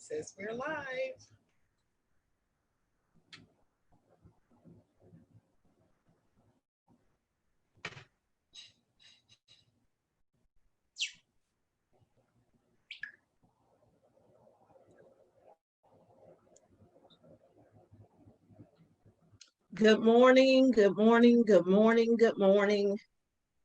Says we're live. Good morning, good morning, good morning, good morning.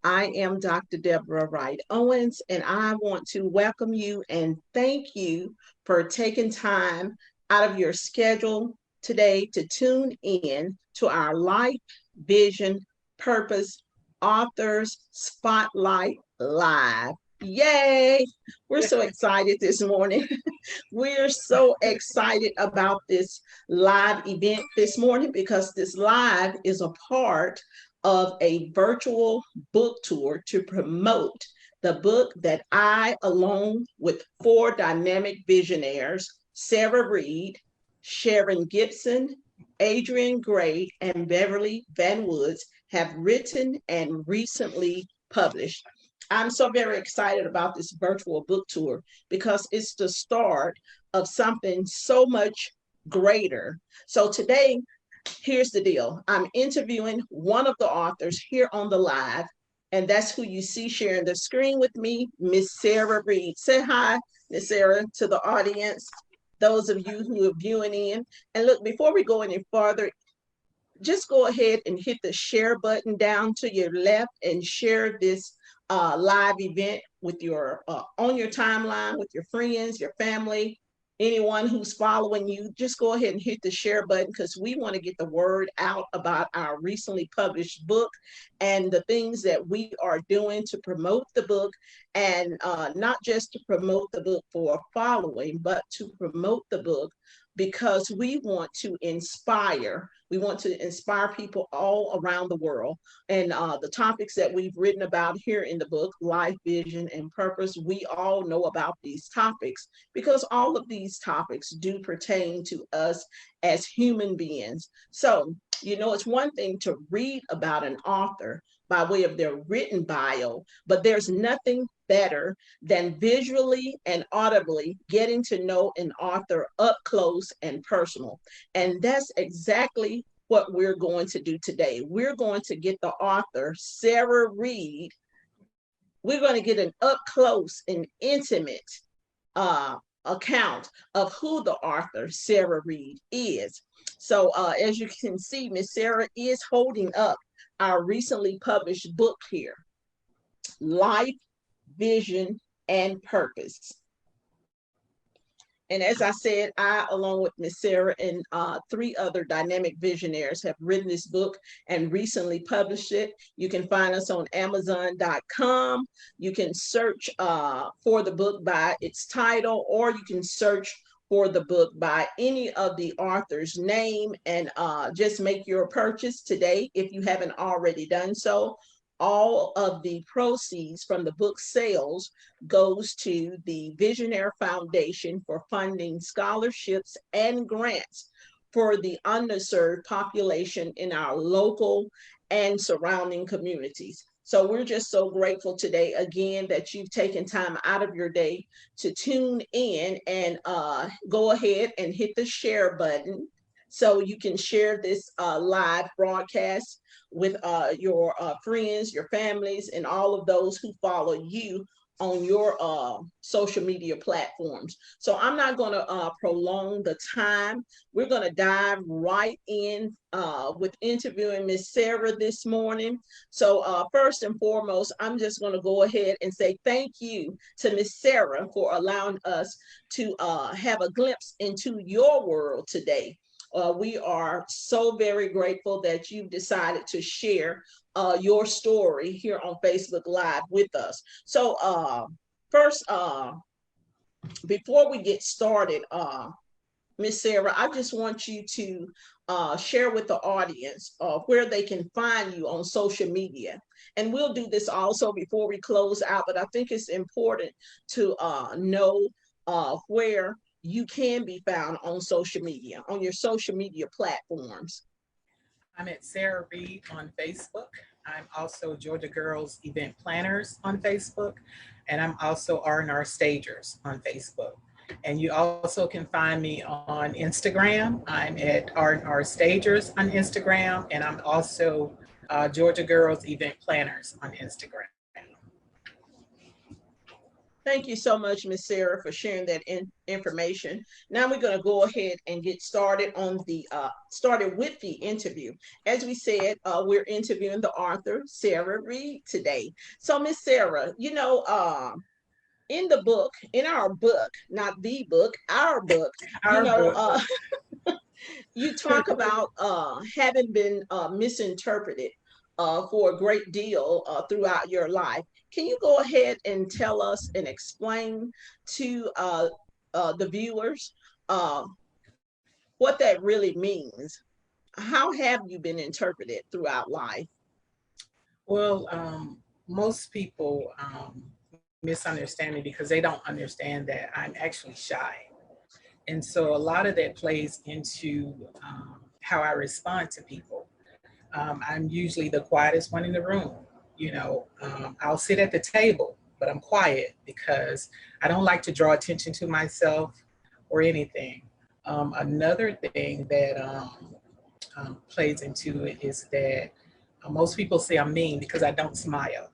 I am Dr. Debra Wright Owens, and I want to welcome you and thank you for taking time out of your schedule today to tune in to our Life, Vision, Purpose Authors Spotlight Live. Yay! We're so excited this morning. We're so excited about this live event this morning because this live is a part of a virtual book tour to promote the book that I, along with four dynamic visionaries, Sarah Reid, Sharon Gibson, Adrian Gray, and Beverly Van Woods, have written and recently published. I'm so very excited about this virtual book tour because it's the start of something so much greater. So today, here's the deal. I'm interviewing one of the authors here on the live, and that's who you see sharing the screen with me, Miss Sarah Reid. Say hi, Miss Sarah, to the audience, those of you who are viewing in. And look, before we go any farther, just go ahead and hit the share button down to your left and share this live event with your on your timeline with your friends, your family, anyone who's following you. Just go ahead and hit the share button because we want to get the word out about our recently published book and the things that we are doing to promote the book, and not just to promote the book for a following, but to promote the book because we want to inspire. We want to inspire people all around the world. And the topics that we've written about here in the book, Life, Vision, and Purpose, we all know about these topics because all of these topics do pertain to us as human beings. So, you know, it's one thing to read about an author by way of their written bio, but there's nothing better than visually and audibly getting to know an author up close and personal. And that's exactly what we're going to do today. We're going to get the author, Sarah Reid. We're going to get an up close and intimate account of who the author, Sarah Reid, is. So as you can see, Miss Sarah is holding up our recently published book here, Life, Vision, and Purpose. And as I said, I, along with Miss Sarah and three other dynamic visionaries, have written this book and recently published it. You can find us on Amazon.com. You can search for the book by its title, or you can search for the book by any of the author's name and just make your purchase today if you haven't already done so. All of the proceeds from the book sales goes to the Visionary Foundation for funding scholarships and grants for the underserved population in our local and surrounding communities. So we're just so grateful today, again, that you've taken time out of your day to tune in and go ahead and hit the share button so you can share this live broadcast with your friends, your families, and all of those who follow you on your social media platforms. So I'm not going to prolong the time. We're going to dive right in with interviewing Miss Sarah this morning. So first and foremost, I'm just going to go ahead and say thank you to Miss Sarah for allowing us to have a glimpse into your world today. We are so very grateful that you've decided to share your story here on Facebook Live with us. So first, before we get started, Miss Sarah, I just want you to share with the audience where they can find you on social media. And we'll do this also before we close out, but I think it's important to know where you can be found on social media, on your social media platforms. I'm at Sarah Reid on Facebook. I'm also Georgia Girls Event Planners on Facebook. And I'm also R&R Stagers on Facebook. And you also can find me on Instagram. I'm at R Stagers on Instagram, and I'm also Georgia Girls Event Planners on Instagram. Thank you so much, Miss Sarah, for sharing that information. Now we're going to go ahead and get started on the started with the interview. As we said, we're interviewing the author Sarah Reid today. So, Miss Sarah, in the book, in our book, not the book, our book, you Our know, book. uh, you talk about having been misinterpreted for a great deal throughout your life. Can you go ahead and tell us and explain to the viewers uh, what that really means? How have you been interpreted throughout life? Well, most people misunderstand me because they don't understand that I'm actually shy. And so a lot of that plays into how I respond to people. I'm usually the quietest one in the room. I'll sit at the table, but I'm quiet because I don't like to draw attention to myself or anything. Another thing that plays into it is that most people say I'm mean because I don't smile.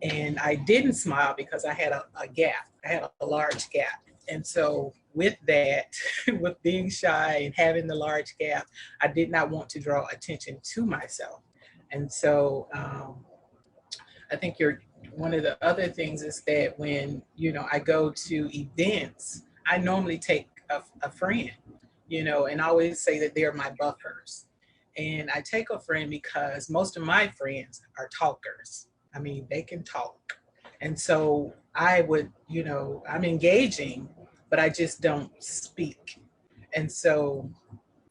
And I didn't smile because I had a gap. I had a large gap. And so, with that, with being shy and having the large gap, I did not want to draw attention to myself. And so, I think one of the other things is that when I go to events, I normally take a friend, and I always say that they're my buffers. And I take a friend because most of my friends are talkers. I mean, they can talk. And so I'm engaging, but I just don't speak. And so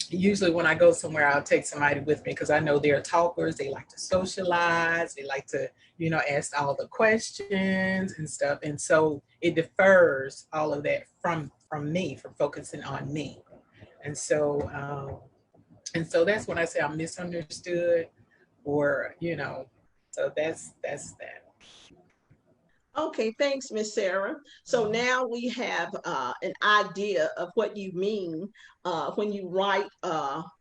usually when I go somewhere, I'll take somebody with me because I know they're talkers. They like to socialize. They like to, ask all the questions and stuff. And so it defers all of that from me, from focusing on me. And so, that's when I say I'm misunderstood, or so that's that. Okay, thanks, Miss Sarah. So now we have an idea of what you mean when you write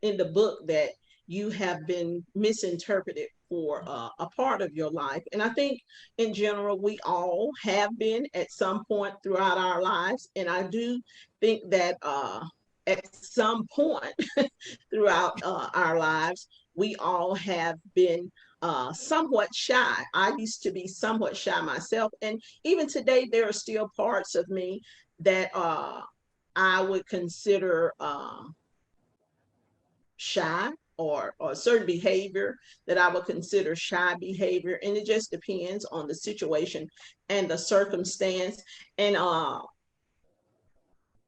in the book that you have been misinterpreted for a part of your life. And I think in general, we all have been at some point throughout our lives. And I do think that at some point throughout our lives, we all have been somewhat shy. I used to be somewhat shy myself. And even today, there are still parts of me that I would consider shy, or certain behavior that I would consider shy behavior. And it just depends on the situation and the circumstance. And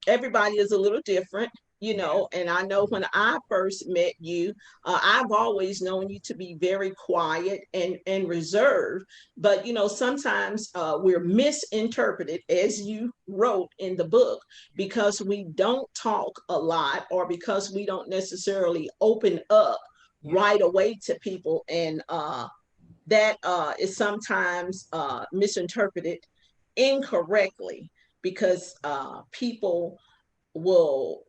everybody is a little different, Yeah. and I know when I first met you, I've always known you to be very quiet and reserved. But sometimes we're misinterpreted, as you wrote in the book, because we don't talk a lot, or because we don't necessarily open up Yeah. right away to people. And that is sometimes misinterpreted incorrectly, because people will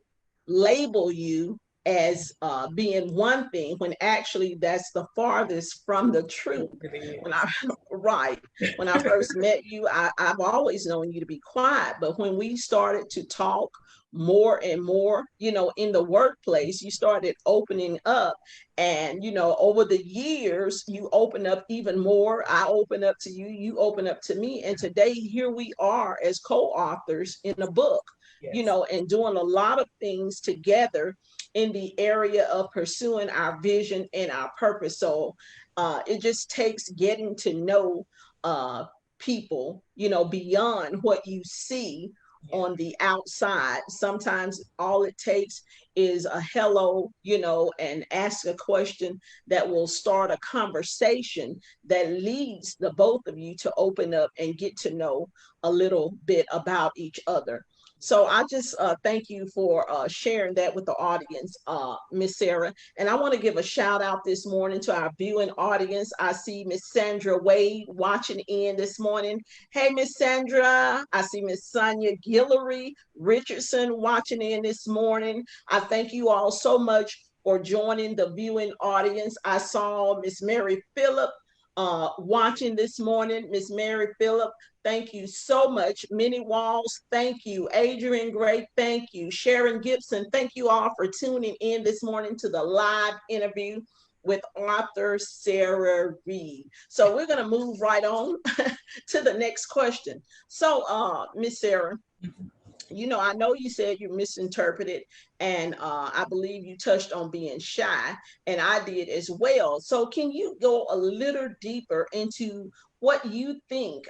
label you as being one thing when actually that's the farthest from the It truth. really When is. I right, when I first met you, I've always known you to be quiet, but when we started to talk more and more, in the workplace, you started opening up. And over the years, you open up even more. I open up to you, you open up to me, and today here we are as co-authors in a book, Yes. and doing a lot of things together in the area of pursuing our vision and our purpose. So it just takes getting to know uh, people, beyond what you see Yeah. on the outside. Sometimes all it takes is a hello, and ask a question that will start a conversation that leads the both of you to open up and get to know a little bit about each other. So I just thank you for sharing that with the audience, Miss Sarah. And I want to give a shout out this morning to our viewing audience. I see Miss Sandra Wade watching in this morning. Hey, Miss Sandra. I see Miss Sonia Guillory Richardson watching in this morning. I thank you all so much for joining the viewing audience. I saw Miss Mary Phillip watching this morning. Miss Mary Phillip, thank you so much. Minnie Walls, thank you. Adrian Gray, thank you. Sharon Gibson, thank you all for tuning in this morning to the live interview with author Sarah Reid. So we're going to move right on to the next question. So, Miss Sarah, you know, I know you said you misinterpreted, and I believe you touched on being shy, and I did as well. So, can you go a little deeper into what you think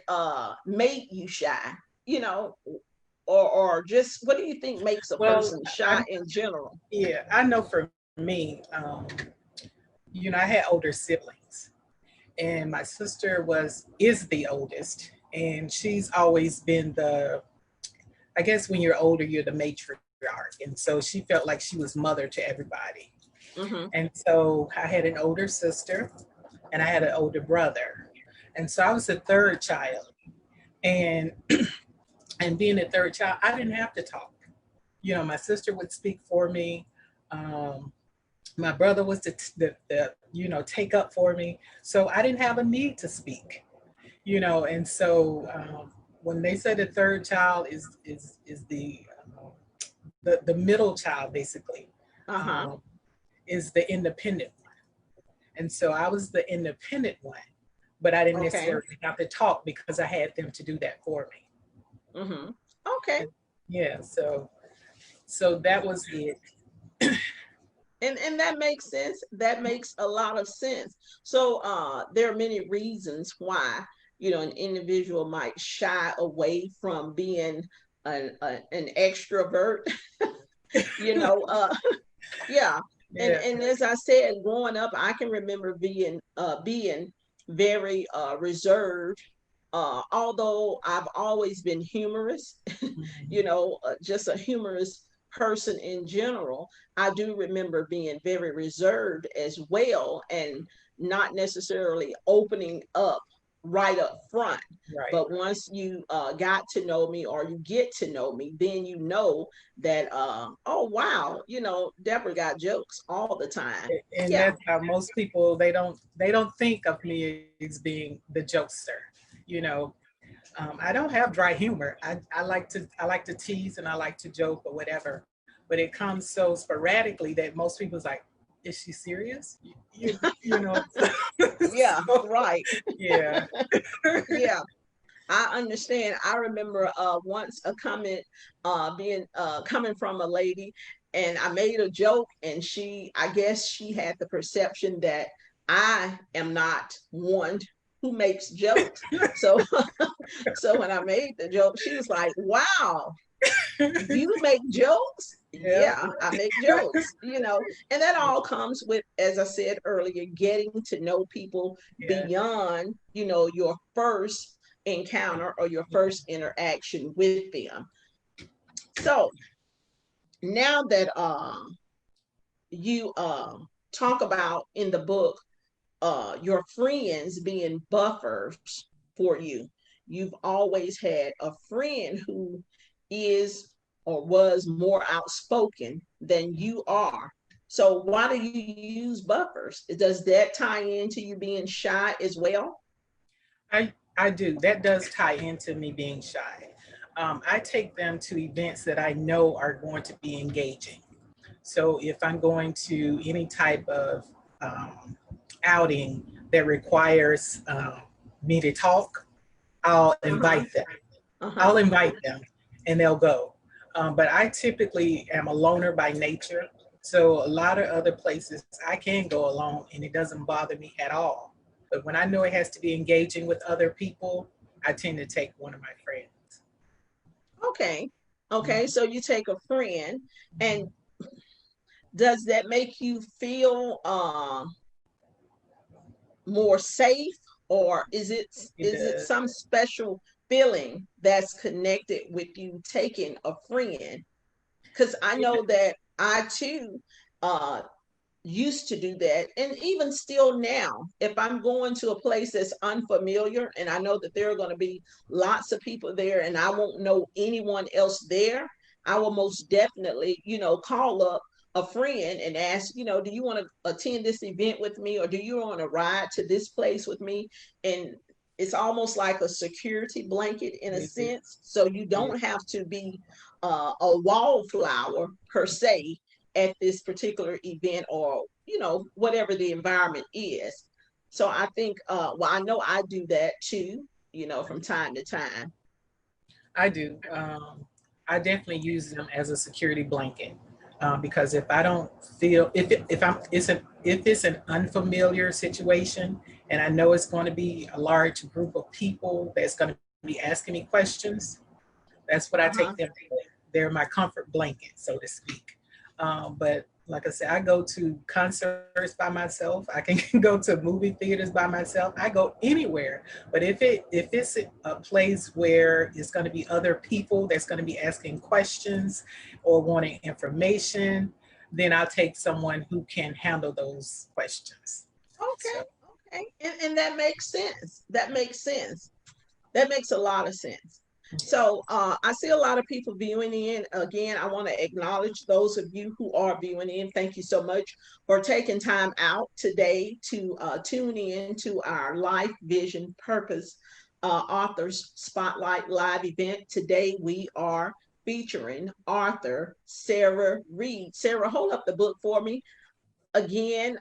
made you shy? You know, or just what do you think makes a Well, person shy in general? yeah, I know for me, I had older siblings, and my sister is the oldest, and she's always been I guess when you're older, you're the matriarch. And so she felt like she was mother to everybody. Mm-hmm. And so I had an older sister and I had an older brother. And so I was the third child. And and being the third child, I didn't have to talk. My sister would speak for me. Um, my brother was the take up for me. So I didn't have a need to speak. And so when they say the third child is the middle child, basically, Uh-huh. um, is the independent one. And so I was the independent one, but I didn't Okay. necessarily have to talk because I had them to do that for me. Mm-hmm. Okay. And yeah, so that was it. And that makes sense. That makes a lot of sense. So there are many reasons why, you know, an individual might shy away from being an extrovert. you know, yeah. Yeah. And as I said, growing up, I can remember being very reserved. Although I've always been humorous, Mhm. just a humorous person in general, I do remember being very reserved as well and not necessarily opening up right up front. Right. But once you got to know me or you get to know me, then you know that, oh, wow, Deborah got jokes all the time. And Yeah. that's how most people they don't think of me as being the jokester. You know, I don't have dry humor. I like to tease and I like to joke or whatever, but it comes so sporadically that most people's like, "Is she serious?" Yeah, So right. yeah. Yeah. I understand. I remember once a comment being coming from a lady, and I made a joke, and I guess she had the perception that I am not one who makes jokes. So, so when I made the joke, she was like, "Wow, you make jokes?" Yeah, Yeah, I make jokes, and that all comes with, as I said earlier, getting to know people yeah. beyond, your first encounter or your first interaction with them. So now that you talk about in the book your friends being buffers for you. You've always had a friend who is or was more outspoken than you are. So why do you use buffers? Does that tie into you being shy as well? I do. That does tie into me being shy. I take them to events that I know are going to be engaging. So if I'm going to any type of um, outing that requires me to talk, I'll Uh-huh. invite them. I'll Uh-huh. invite them, and they'll go. But I typically am a loner by nature. So a lot of other places I can go alone, and it doesn't bother me at all. But when I know it has to be engaging with other people, I tend to take one of my friends. Okay. Okay. Mhm. So you take a friend, and does that make you feel more safe, or is it It is it does. some special feeling that's connected with you taking a friend? Because I know that I too uh, used to do that. And even still now, if I'm going to a place that's unfamiliar and I know that there are going to be lots of people there and I won't know anyone else there, I will most definitely, call up a friend and ask, do you want to attend this event with me, or do you want to ride to this place with me? And it's almost like a security blanket in a It is. sense. So you It don't have to be a wallflower per se at this particular event, or whatever the environment is. So I think well, I know I do that too, from time to time. I do. I definitely use them as a security blanket, because if I don't feel if I'm if it's an unfamiliar situation and I know it's going to be a large group of people that's going to be asking me questions, that's what I Uh-huh. take them for. They're my comfort blanket, so to speak. But like I said, I go to concerts by myself. I can go to movie theaters by myself. I go anywhere. But if it's a place where it's going to be other people that's going to be asking questions or wanting information, then I'll take someone who can handle those questions. Okay. So Okay. And that makes sense. That makes sense. That makes a lot of sense. So I see a lot of people viewing in. Again, I want to acknowledge those of you who are viewing in. Thank you so much for taking time out today to tune in to our Life Vision Purpose Authors Spotlight Live event. Today we are featuring author Sarah Reid. Sarah, hold up the book for me. Again,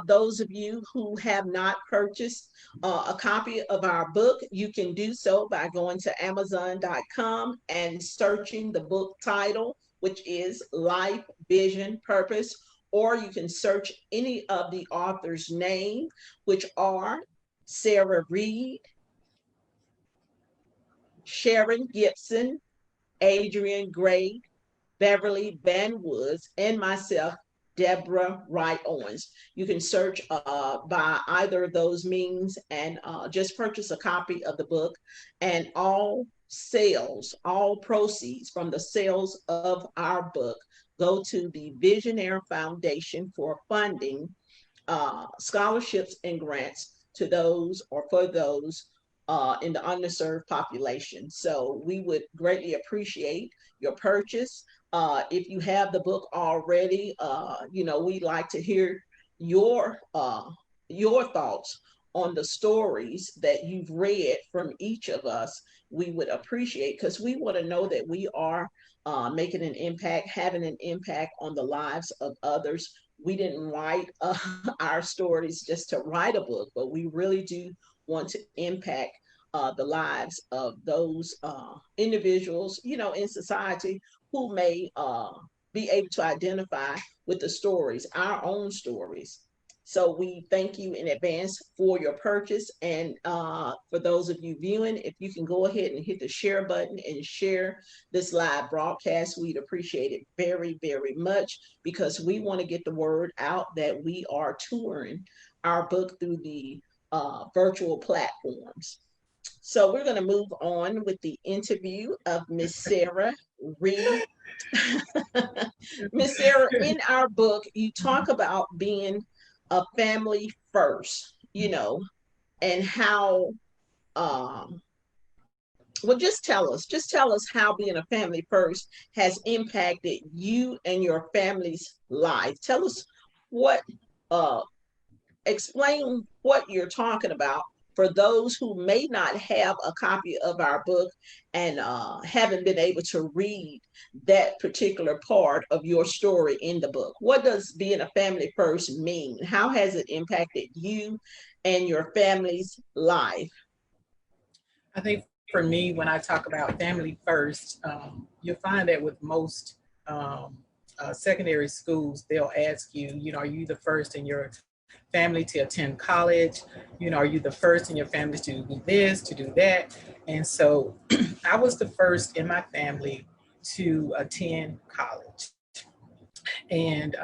those of you who have not purchased a copy of our book, you can do so by going to Amazon.com and searching the book title, which is Life, Vision, Purpose, or you can search any of the author's name, which are Sarah Reid, Sharon Gibson, Adrian Gray, Beverly Van Woods, and myself, Debra Wright Owens. You can search by either of those means and just purchase a copy of the book. And all sales, all proceeds from the sales of our book go to the Visionaire Foundation for funding scholarships and grants to those or for those in the underserved population. So we would greatly appreciate your purchase. If you have the book already, we'd like to hear your uh, your thoughts on the stories that you've read from each of us. We would appreciate, because we want to know that we are making an impact, having an impact on the lives of others. We didn't write our stories just to write a book, but we really do want to impact the lives of those individuals, in society who may be able to identify with the stories, our own stories. So we thank you in advance for your purchase. And for those of you viewing, if you can go ahead and hit the share button and share this live broadcast, we'd appreciate it very, very much, because we want to get the word out that we are touring our book through the virtual platforms. So we're going to move on with the interview of Miss Sarah Reid. Miss Sarah, in our book, you talk about being a family first, and how, um, well, just tell us how being a family first has impacted you and your family's life. Tell us what, uh, explain what you're talking about for those who may not have a copy of our book and haven't been able to read that particular part of your story in the book. What does being a family first mean? How has it impacted you and your family's life? I think for me, when I talk about family first, you'll find that with most um, secondary schools, they'll ask you, are you the first in your family to attend college? Are you the first in your family to do this, to do that? And so I was the first in my family to attend college. And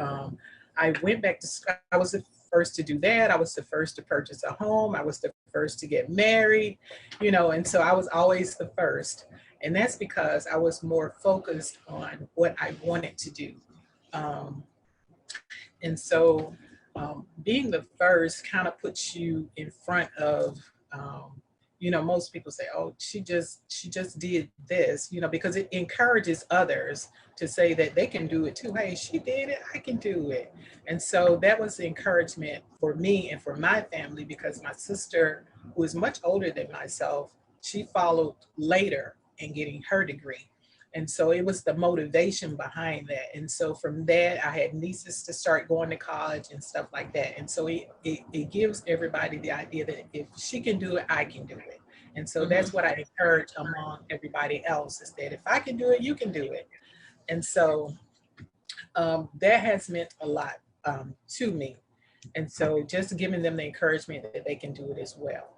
I went back to, I was the first to do that. I was the first to purchase a home. I was the first to get married, you know, and so I was always the first. And that's because I was more focused on what I wanted to do. Um, and so being the first kind of puts you in front of, um, you know, most people say, oh, she just did this, you know, because it encourages others to say that they can do it too. Hey, she did it, I can do it. And so that was the encouragement for me and for my family, because my sister, who is much older than myself, she followed later in getting her degree. And so it was the motivation behind that. And so from that, I had nieces to start going to college and stuff like that. And so it gives everybody the idea that if she can do it, I can do it. And so Mhm. that's what I encourage among everybody else, is that if I can do it, you can do it. And so that has meant a lot to me. And so just giving them the encouragement that they can do it as well.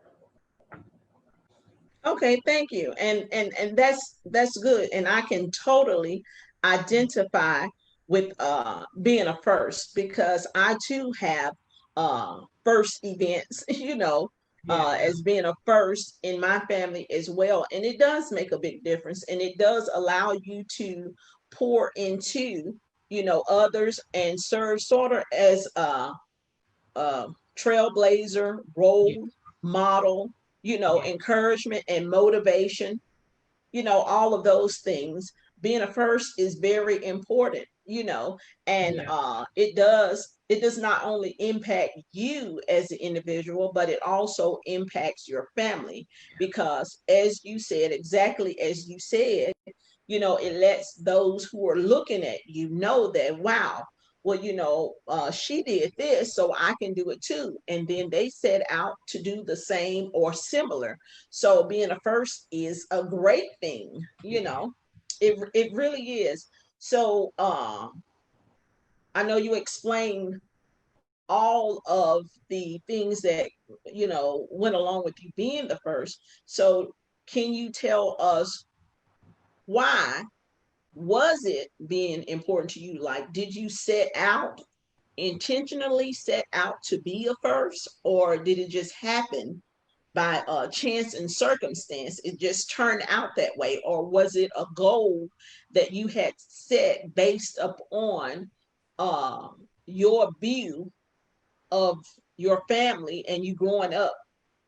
Okay, thank you. And that's good. And I can totally identify with being a first, because I too have first events, you know, Yeah, as being a first in my family as well. And it does make a big difference, and it does allow you to pour into, you know, others and serve sort of as uh, trailblazer, yeah, role model, you know, yeah, encouragement and motivation, you know, all of those things. Being a first is very important, you know, and yeah, it does not only impact you as an individual, but it also impacts your family, because as you said, exactly as you said, you know, it lets those who are looking at you know that, wow, well, you know, she did this, so I can do it too. And then they set out to do the same or similar. So being a first is a great thing, you yeah. know, it really is. So I know you explained all of the things that, you know, went along with you being the first. So can you tell us why was it being important to you? Like, did you set out intentionally set out to be a first, or did it just happen by chance and circumstance? It just turned out that way, or was it a goal that you had set based upon your view of your family and you growing up?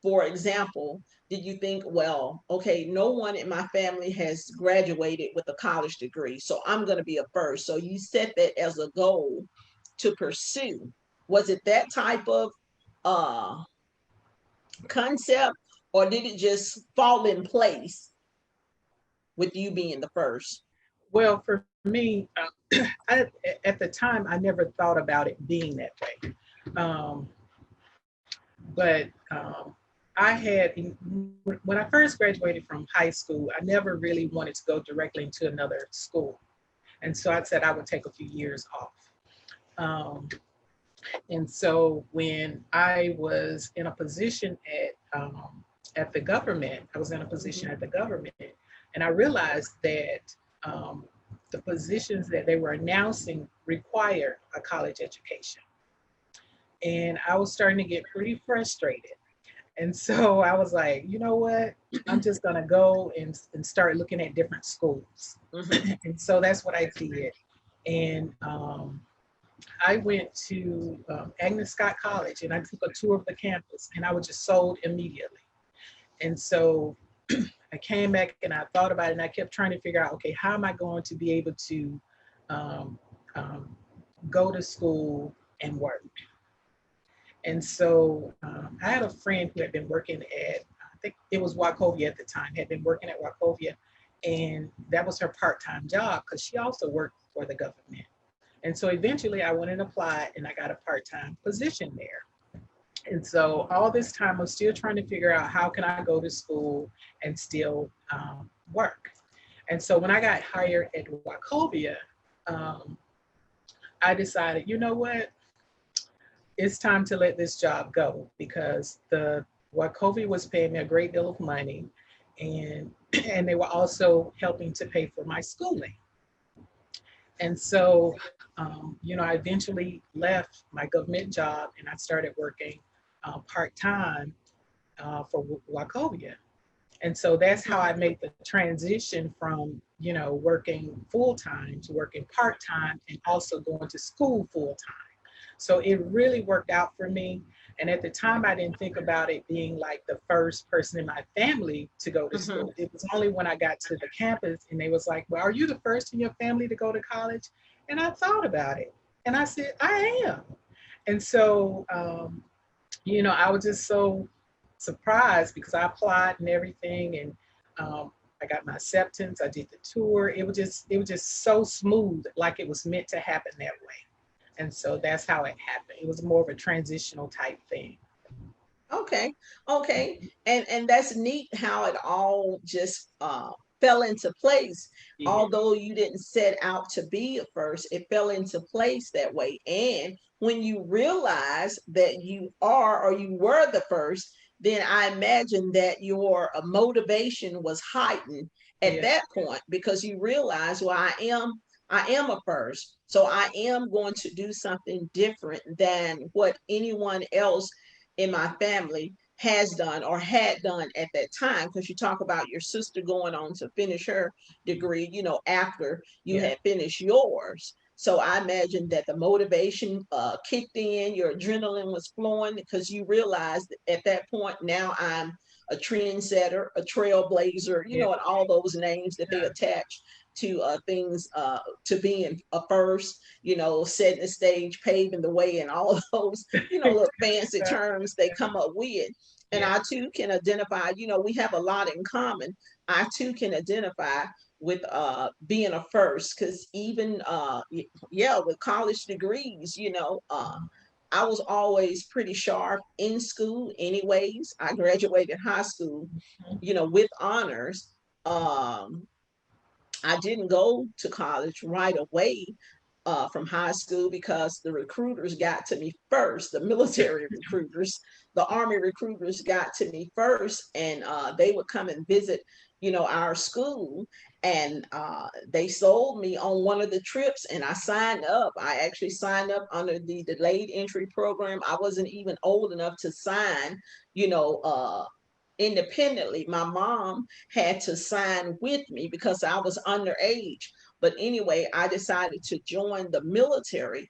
For example, did you think, well, okay, no one in my family has graduated with a college degree, so I'm going to be a first? So you set that as a goal to pursue. Was it that type of uh, concept, or did it just fall in place with you being the first? Well, for me, at the time, I never thought about it being that way. Um, but I had, when I first graduated from high school, I never really wanted to go directly into another school. And so I said I would take a few years off. Um, and so when I was in a position at the government, I was in a position Mhm. at the government, and I realized that um, the positions that they were announcing required a college education. And I was starting to get pretty frustrated. And so I was like, you know what? I'm just going to go and start looking at different schools. Mhm. And so that's what I did. And I went to Agnes Scott College and I took a tour of the campus and I was just sold immediately. And so I came back and I thought about it and I kept trying to figure out, okay, how am I going to be able to um, um, go to school and work? And so I had a friend who had been working at, I think it was Wachovia at the time, had been working at Wachovia, and that was her part-time job because she also worked for the government. And so eventually I went and applied and I got a part-time position there. And so all this time I'm still trying to figure out how can I go to school and still work. And so when I got hired at Wachovia, um, I decided, you know what, it's time to let this job go because the Wachovia was paying me a great deal of money, and and they were also helping to pay for my schooling. And so, I eventually left my government job and I started working part time for Wachovia. And so that's how I made the transition from, working full time to working part time and also going to school full time. So it really worked out for me. And at the time, I didn't think about it being like the first person in my family to go to Mm-hmm. school. It was only when I got to the campus and they was like, well, are you the first in your family to go to college? And I thought about it and I said, I am. And so, I was just so surprised because I applied and everything, and I got my acceptance. I did the tour. It was just so smooth, like it was meant to happen that way. And so that's how it happened. It was more of a transitional type thing. Okay, okay, and that's neat how it all just fell into place. Yeah, Although you didn't set out to be a first, it fell into place that way. And when you realize that you are or you were the first, then I imagine that your motivation was heightened at yeah, that point because you realize, well, I am a first, so I am going to do something different than what anyone else in my family has done or had done at that time, because you talk about your sister going on to finish her degree, after you yeah, had finished yours. So I imagine that the motivation kicked in, your adrenaline was flowing because you realized at that point, now I'm a trendsetter, a trailblazer, yeah, and all those names that they yeah, attach to things, to being a first, setting the stage, paving the way, and all those, little fancy terms they come up with. And yeah, I too can identify, we have a lot in common. I too can identify with being a first, because even yeah, with college degrees, I was always pretty sharp in school anyways. I graduated high school, mhm, with honors. um I didn't go to college right away from high school because the recruiters got to me first. The military recruiters, the Army recruiters got to me first, and they would come and visit, our school. And they sold me on one of the trips, and I signed up. I actually signed up under the delayed entry program. I wasn't even old enough to sign, you know, uh, independently. My mom had to sign with me because I was underage. But anyway, I decided to join the military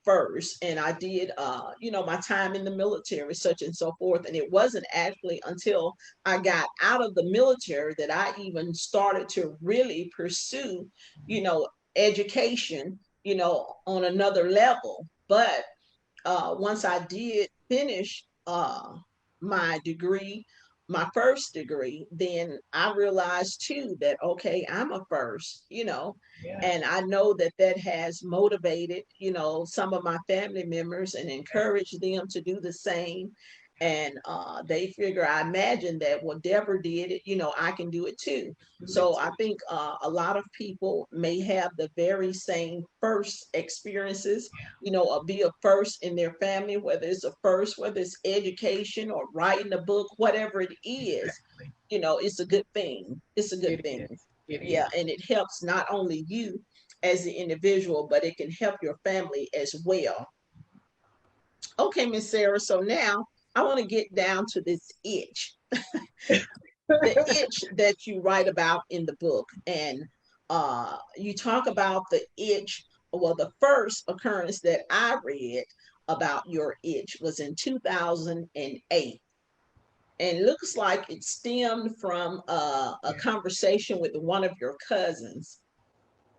first, and I did my time in the military, such and so forth. And it wasn't actually until I got out of the military that I even started to really pursue, you know education, on another level. But once I did finish my degree, my first degree, then I realized too that, okay, I'm a first, yeah, and I know that that has motivated, some of my family members and encouraged them to do the same. And they figure, I imagine that, well, Deborah did it, I can do it too. do it So I too. think a lot of people may have the very same first experiences, be a first in their family, whether it's a first, whether it's education or writing a book, whatever it is, Exactly. it's a good thing. It's a good It thing. is. It Yeah, is. and it helps not only you as the individual, but it can help your family as well. Okay, Miss Sarah. So now I want to get down to this itch, the itch that you write about in the book. And you talk about the itch. Well, the first occurrence that I read about your itch was in 2008. And it looks like it stemmed from a Yeah. conversation with one of your cousins.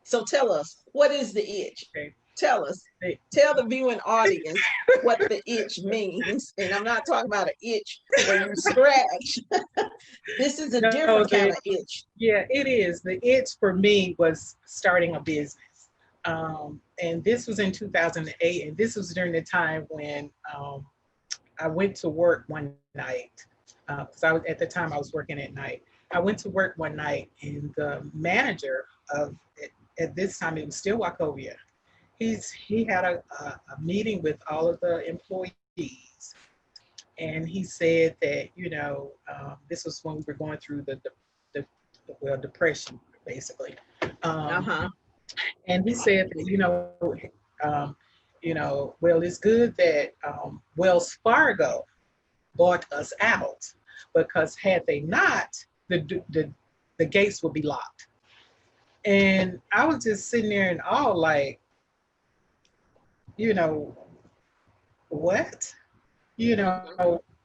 So tell us, what is the itch? Okay. Tell us, They, tell the viewing audience what the itch means. And I'm not talking about an itch where you scratch. This is a no, different kind of itch. yeah, it is. The itch for me was starting a business. And this was in 2008. And this was during the time when I went to work one night. Because at the time I was working at night. I went to work one night, and the manager of at this time it was still Wachovia. He had a meeting with all of the employees, and he said that this was when we were going through the depression basically. Um, Uh-huh. And he said that, um, well, it's good that Wells Fargo bought us out, because had they not, the gates would be locked. And I was just sitting there and all like, you know, what?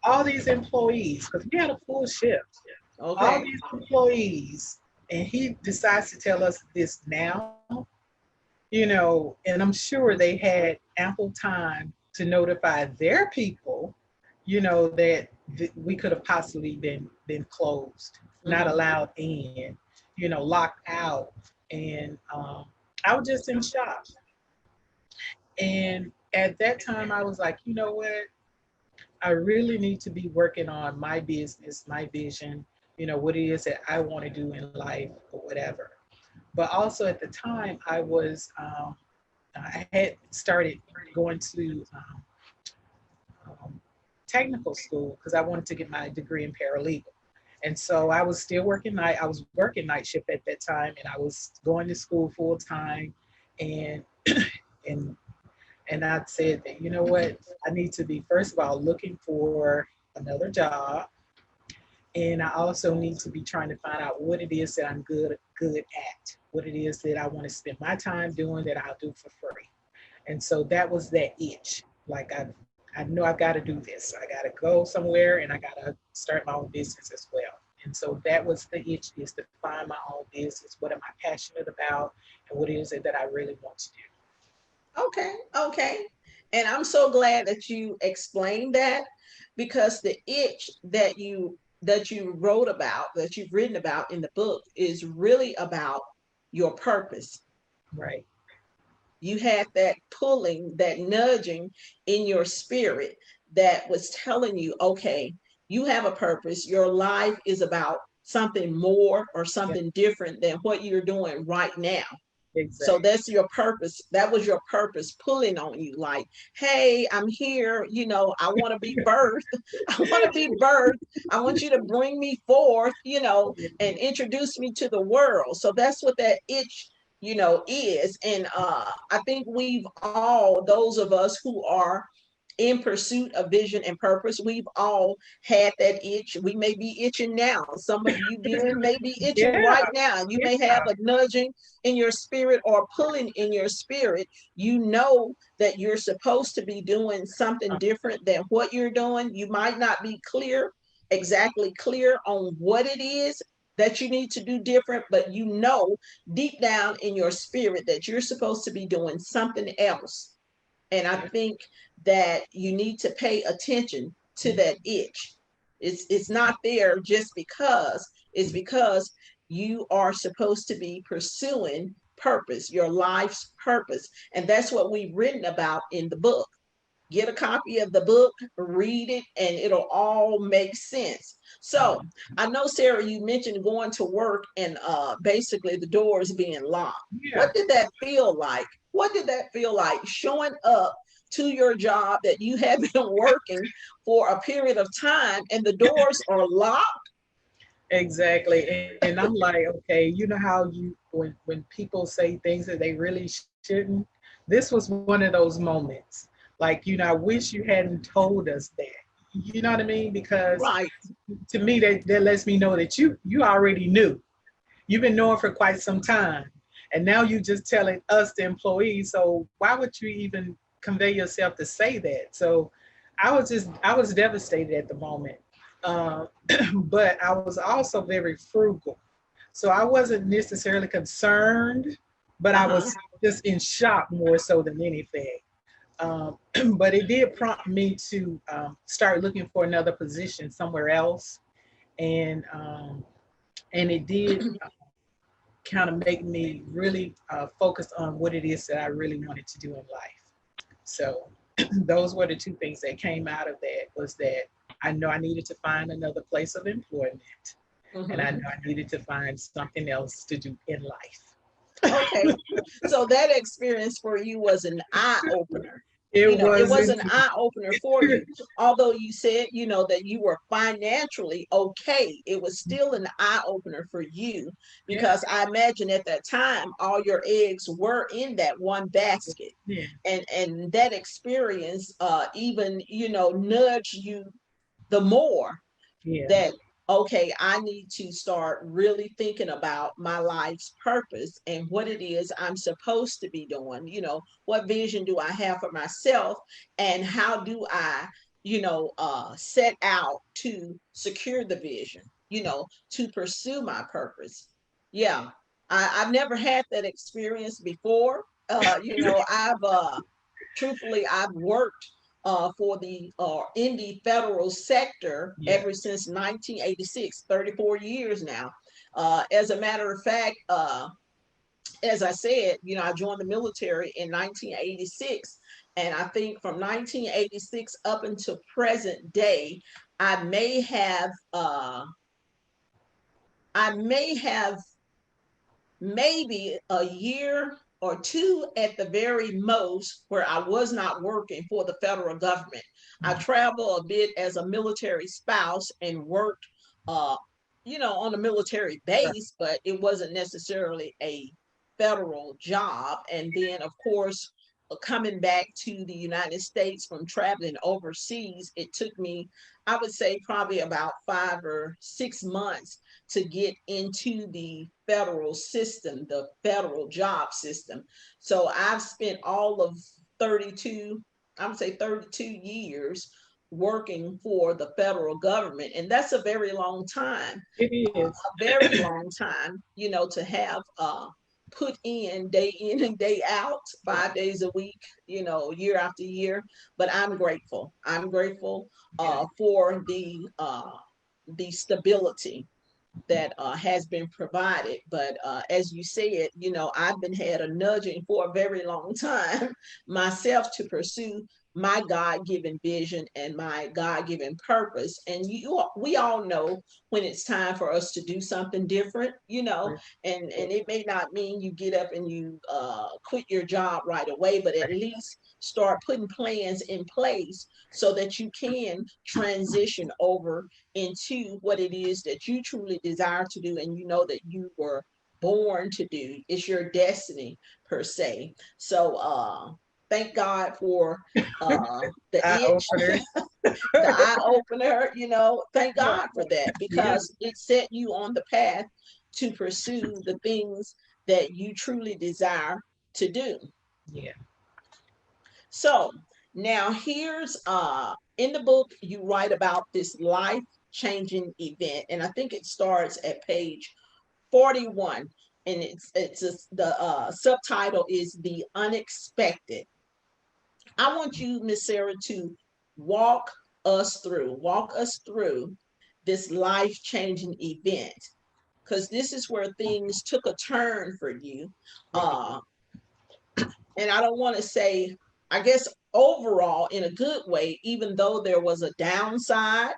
All these employees, because we had a full shift, all Okay. these employees, and he decides to tell us this now, and I'm sure they had ample time to notify their people, that we could have possibly been closed, not Hmm. allowed in, locked out. And I was just in shock. And at that time, I was like, you know what? I really need to be working on my business, my vision, what it is that I want to do in life or whatever. But also at the time, I had started going to technical school because I wanted to get my degree in paralegal. And so I was still working night. I was working night shift at that time, and I was going to school full time. And and and I said that, you know what, I need to be, first of all, looking for another job, and I also need to be trying to find out what it is that I'm good at, what it is that I want to spend my time doing that I'll do for free. And so that was that itch. Like I know I've got to do this. I got to go somewhere and I got to start my own business as well. And so that was the itch, is to find my own business. What am I passionate about, and what is it that I really want to do? Okay. Okay. And I'm so glad that you explained that, because the itch that you wrote about, that you've written about in the book, is really about your purpose. Right. You had that pulling, that nudging in your spirit that was telling you, okay, you have a purpose. Your life is about something more or Yeah. something different than what you're doing right now. So Exactly. that's your purpose. That was your purpose pulling on you, like, hey, I'm here. I want to be birthed. I want to be birthed. I want you to bring me forth, and introduce me to the world. So that's what that itch, is. And I think we've all, those of us who are in pursuit of vision and purpose, we've all had that itch. We may be itching now. Some of you men may be itching Yeah. right now. You may have Yeah. a nudging in your spirit or pulling in your spirit. You know that you're supposed to be doing something different than what you're doing. You might not be exactly clear on what it is that you need to do different, but you know deep down in your spirit that you're supposed to be doing something else. And I think that you need to pay attention to that itch. It's not there just because, it's because you are supposed to be pursuing purpose, your life's purpose. And that's what we've written about in the book. Get a copy of the book, read it, and it'll all make sense. So I know, Sarah, you mentioned going to work and basically the doors being locked. Yeah. What did that feel like? What did that feel like, showing up to your job that you have been working for a period of time and the doors are locked? Exactly. And I'm like, okay, you know how when people say things that they really shouldn't. This was one of those moments. Like, I wish you hadn't told us that. You know what I mean? Because Right. to me, that lets me know that you already knew. You've been knowing for quite some time. And now you just telling us, the employees. So why would you even convey yourself to say that? So I was devastated at the moment. Uh, but I was also very frugal. So I wasn't necessarily concerned, but I Uh-huh. was just in shock more so than anything. Um, but it did prompt me to start looking for another position somewhere else. And it did kind of make me really focus on what it is that I really wanted to do in life. So those were the two things that came out of that, was that I know I needed to find another place of employment, and I Hmm. know I needed to find something else to do in life. Okay. So that experience for you was an eye opener. It It was wasn't. an eye opener for you. Although you said, that you were financially okay, it was still an eye opener for you, Yeah. because I imagine at that time all your eggs were in that one basket. Yeah. And that experience even, nudged you the more Yeah. that, okay, I need to start really thinking about my life's purpose and what it is I'm supposed to be doing. What vision do I have for myself, and how do I, set out to secure the vision, to pursue my purpose. Yeah, I've never had that experience before. I've truthfully, I've worked for the in the federal sector Yeah. ever since 1986, 34 years now. As a matter of fact, as I said, I joined the military in 1986, and I think from 1986 up until present day, I may have, I may have maybe a year or two at the very most where I was not working for the federal government. I traveled a bit as a military spouse and worked, uh, on a military Right. base, but it wasn't necessarily a federal job. And then, of course, coming back to the United States from traveling overseas, it took me, I would say, probably about 5 or 6 months to get into the federal system, the federal job system. So I've spent all of 32, I would say 32 years working for the federal government. And that's a very long time, It is. a very long time, to have put in and day out, 5 days a week, year after year. But I'm grateful. I'm grateful Yeah. for the stability that has been provided. But as you said, I've been had a nudging for a very long time myself to pursue my God-given vision and my God-given purpose. And we all know when it's time for us to do something different, Right. and it may not mean you get up and you quit your job right away, but at least start putting plans in place so that you can transition over into what it is that you truly desire to do, and that you were born to do. It's your destiny, per se. So thank God for the Eye itch, openers. the eye opener. Thank God for that, Yeah. because it set you on the path to pursue the things that you truly desire to do. Yeah. So now here's in the book you write about this life changing event, and I think it starts at page 41, and the subtitle is The Unexpected. I want you, Miss Sarah, to walk us through this life changing event, because this is where things took a turn for you. Right. Uh, and I don't want to say, I guess, overall in a good way, even though there was a downside,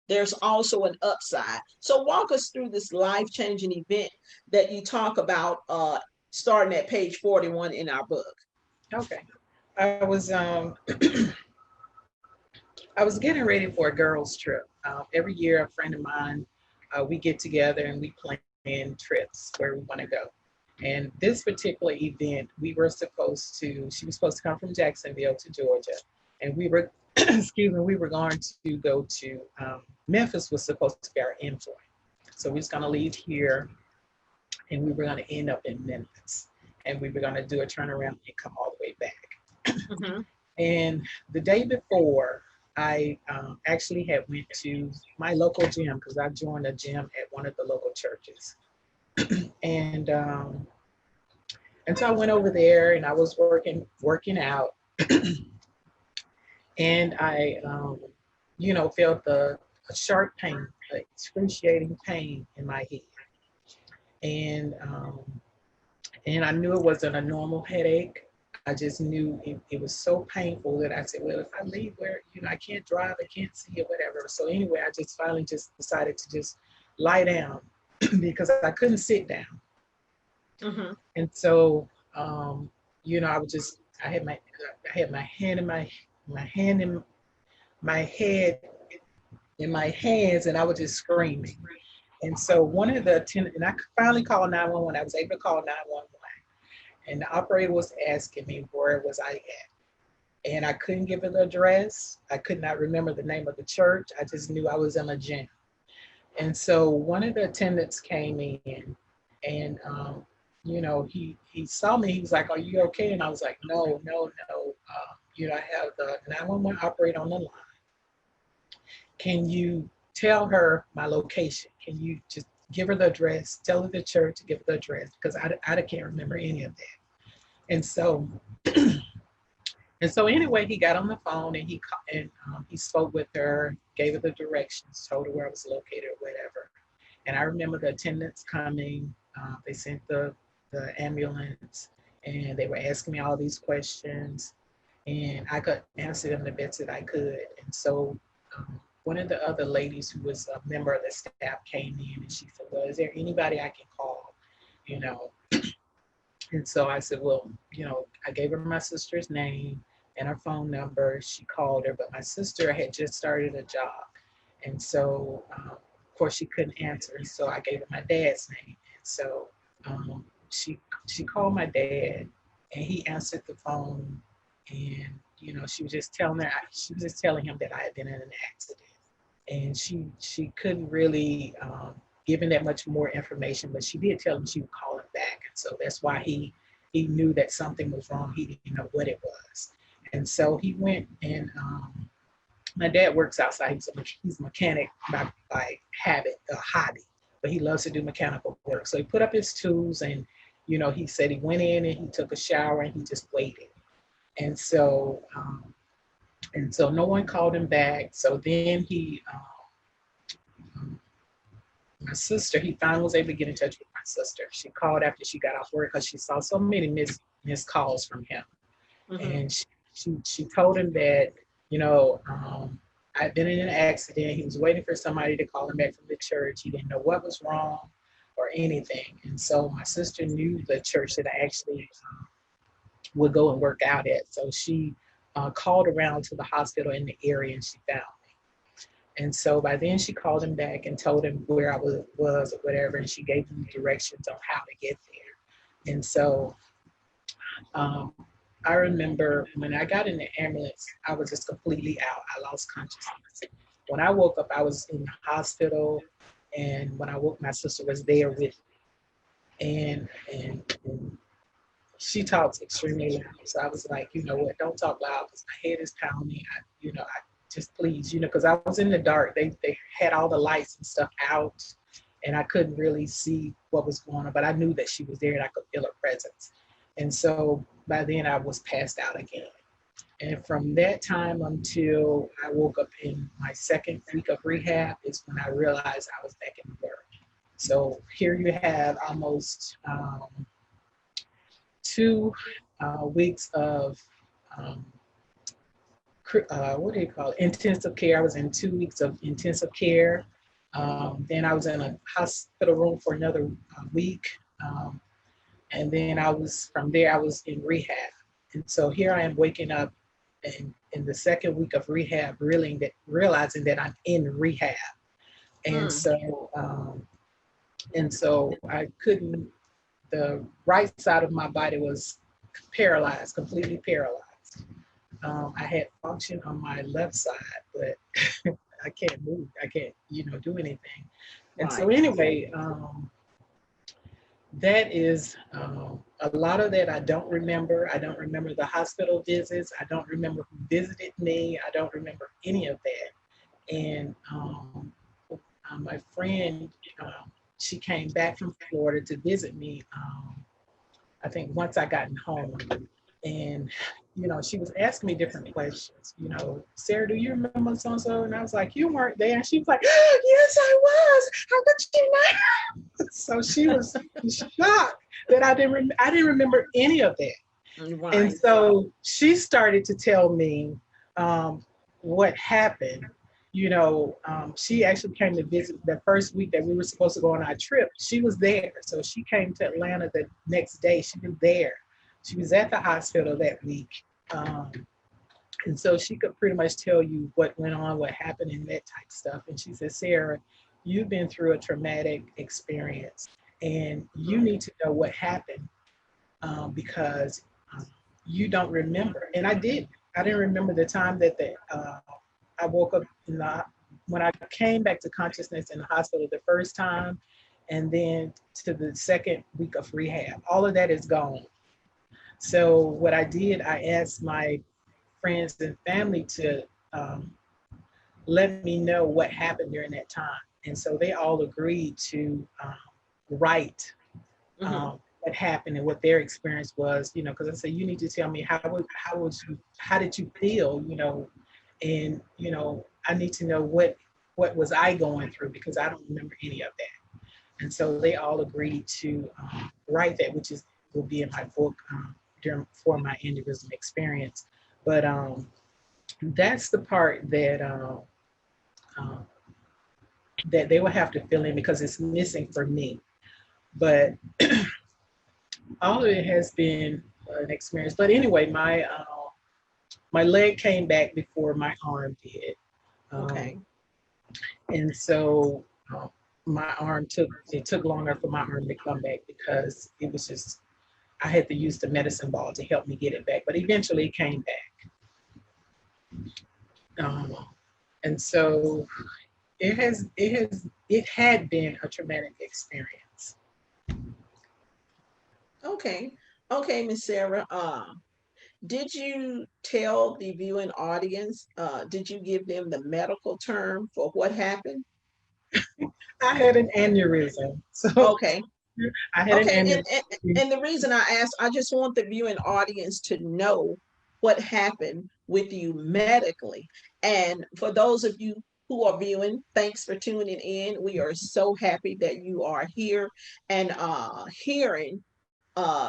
there's also an upside. So walk us through this life-changing event that you talk about starting at page 41 in our book. Okay. I was I was getting ready for a girls' trip. Every year, a friend of mine, we get together and we plan trips where we want to go. And this particular event, we were supposed to. She was supposed to come from Jacksonville to Georgia, and we were, excuse me, we were going to go to Memphis. Was supposed to be our end point. So we was going to leave here, and we were going to end up in Memphis, and we were going to do a turnaround and come all the way back. Mm-hmm. And the day before, I actually had went to my local gym because I joined a gym at one of the local churches, and so I went over there and I was working out, and I felt a sharp pain, excruciating pain in my head, and I knew it wasn't a normal headache. I just knew it was so painful that I said, well, if I leave where, I can't drive, I can't see or whatever. So anyway, I just finally just decided to just lie down because I couldn't sit down. Mm-hmm. And so, I was just I had my hand in my hand in my head in my hands, and I was just screaming. And so one of the attendants, and I finally called 911. I was able to call 911, and the operator was asking me where was I at, and I couldn't give her the address. I could not remember the name of the church. I just knew I was in a gym. And so one of the attendants came in, and he saw me. He was like, "Are you okay?" And I was like, "No, no, no. I have the 911 operator on the line. Can you tell her my location? Can you just give her the address? Tell her the church to give her the address because I can't remember any of that." And so anyway, he got on the phone and he spoke with her, gave her the directions, told her where I was located or whatever. And I remember the attendants coming. They sent the ambulance, and they were asking me all these questions, and I could answer them the best that I could. And so one of the other ladies who was a member of the staff came in, and she said, "Well, is there anybody I can call?" You know, and so I said, "Well, I gave her my sister's name and her phone number." She called her, but my sister had just started a job. And so, of course, she couldn't answer. And so I gave her my dad's name. And so she called my dad, and he answered the phone. And, she was just telling him that I had been in an accident. And she couldn't really give him that much more information, but she did tell him she would call him back. And so that's why he knew that something was wrong. He didn't know what it was. And so he went, and my dad works outside. He's a mechanic by habit, a hobby, but he loves to do mechanical work. So he put up his tools, and he said he went in and he took a shower and he just waited. And so no one called him back. So then my sister, he finally was able to get in touch with my sister. She called after she got off work because she saw so many missed calls from him. Mm-hmm. And she told him that, I'd been in an accident. He was waiting for somebody to call him back from the church. He didn't know what was wrong or anything. And so my sister knew the church that I actually would go and work out at. So she called around to the hospital in the area, and she found me. And so by then she called him back and told him where I was or whatever, and she gave him directions on how to get there. And so I remember when I got in the ambulance, I was just completely out. I lost consciousness. When I woke up, I was in the hospital, and when I woke, my sister was there with me. And she talks extremely loud. So I was like, you know what, don't talk loud because my head is pounding. I just please, because I was in the dark. They had all the lights and stuff out, and I couldn't really see what was going on, but I knew that she was there and I could feel her presence. And so by then I was passed out again. And from that time until I woke up in my second week of rehab is when I realized I was back in work. So here you have almost 2 weeks of what do you call it? Intensive care. I was in 2 weeks of intensive care. Then I was in a hospital room for another week. And then from there, I was in rehab. And so here I am waking up in the second week of rehab, realizing that I'm in rehab. And so I couldn't, the right side of my body was paralyzed, completely paralyzed. I had function on my left side, but I can't move. I can't, do anything. And so anyway, that is a lot of that I don't remember. I don't remember the hospital visits. I don't remember who visited me. I don't remember any of that. And my friend, she came back from Florida to visit me, I think once I gotten home. And, she was asking me different questions. Sarah, do you remember so-and-so? And I was like, you weren't there. And she was like, oh, yes, I was. How could you not? So she was shocked that I didn't remember any of that. Right. And so she started to tell me what happened. She actually came to visit the first week that we were supposed to go on our trip. She was there. So she came to Atlanta the next day. She was there. She was at the hospital that week. And so she could pretty much tell you what went on, what happened, and that type stuff. And she said, Sarah, you've been through a traumatic experience and you need to know what happened because you don't remember. And I did. I didn't remember the time that I woke up when I came back to consciousness in the hospital the first time, and then to the second week of rehab. All of that is gone. So what I did, I asked my friends and family to let me know what happened during that time. And so they all agreed to write what happened and what their experience was, because I said, you need to tell me how did you feel, and, I need to know what was I going through because I don't remember any of that. And so they all agreed to write that, which will be in my book for my aneurysm experience. But that's the part that they will have to fill in because it's missing for me. But all of it has been an experience. But anyway, my leg came back before my arm did. Okay. And so my arm took longer for my arm to come back because it was just, I had to use the medicine ball to help me get it back, but eventually it came back. And so it had been a traumatic experience. Okay. Okay, Miss Sarah. Did you tell the viewing audience, did you give them the medical term for what happened? I had an aneurysm. So Okay. I had an Okay. aneurysm. And the reason I asked, I just want the viewing audience to know what happened with you medically. And for those of you who are viewing, thanks for tuning in. We are so happy that you are here and hearing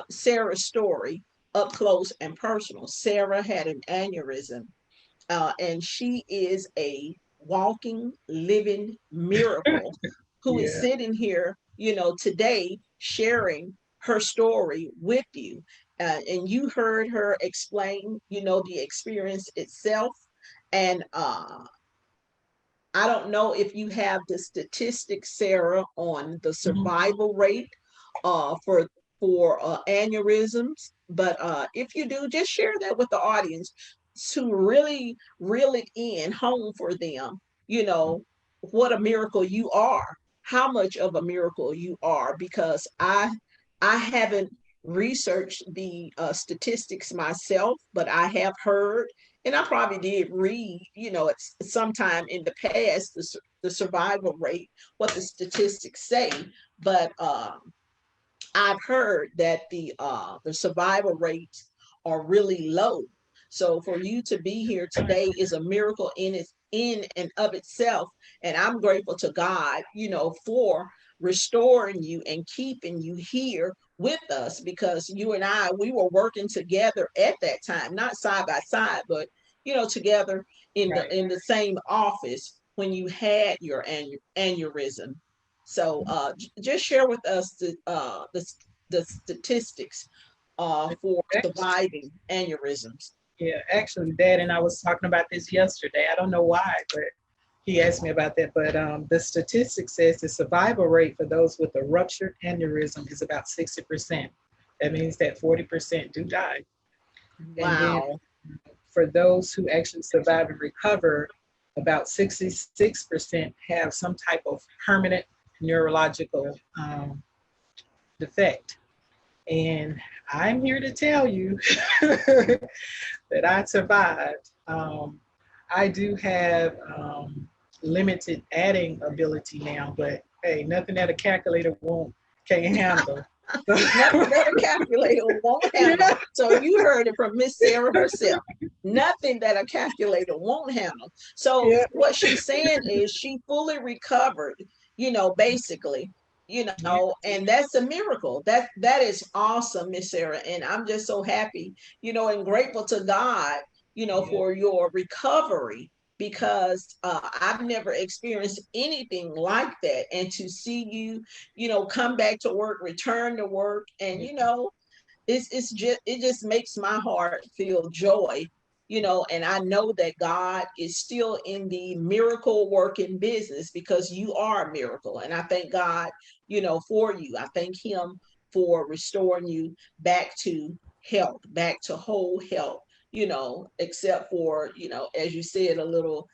Sarah's story up close and personal. Sarah had an aneurysm, and she is a walking, living miracle who is Yeah. sitting here, today sharing her story with you. And you heard her explain, the experience itself. And I don't know if you have the statistics, Sarah, on the Mhm. survival rate for aneurysms, but if you do, just share that with the audience to really reel it in home for them. What a miracle you are, how much of a miracle you are, because I haven't researched the statistics myself, but I have heard and I probably did read, it's sometime in the past, the survival rate, what the statistics say, but I've heard that the survival rates are really low. So for you to be here today is a miracle in and of itself, and I'm grateful to God, for restoring you and keeping you here with us because you and we were working together at that time, not side by side, but together in the Right. in the same office when you had your aneurysm. So just share with us the statistics for surviving aneurysms. Yeah, actually, Dad and I was talking about this yesterday. I don't know why, but he asked me about that. But the statistic says the survival rate for those with a ruptured aneurysm is about 60%. That means that 40% do die. And then Wow. for those who actually survive and recover, about 66% have some type of permanent neurological defect. And I'm here to tell you that I survived. I do have limited adding ability now, but hey, nothing that a calculator can't handle. Nothing that a calculator won't handle. Yeah, So you heard it from Miss Sarah herself. Nothing that a calculator won't handle. So yeah, what she's saying is she fully recovered, basically, yeah, and that's a miracle. That is awesome, Miss Sarah. And I'm just so happy, and grateful to God, yeah, for your recovery because I've never experienced anything like that. And to see you come back to work, return to work, and yeah. it just makes my heart feel joy, and I know that God is still in the miracle working business, because you are a miracle. And I thank God, for you. I thank him for restoring you back to health, back to whole health, except for, as you said, a little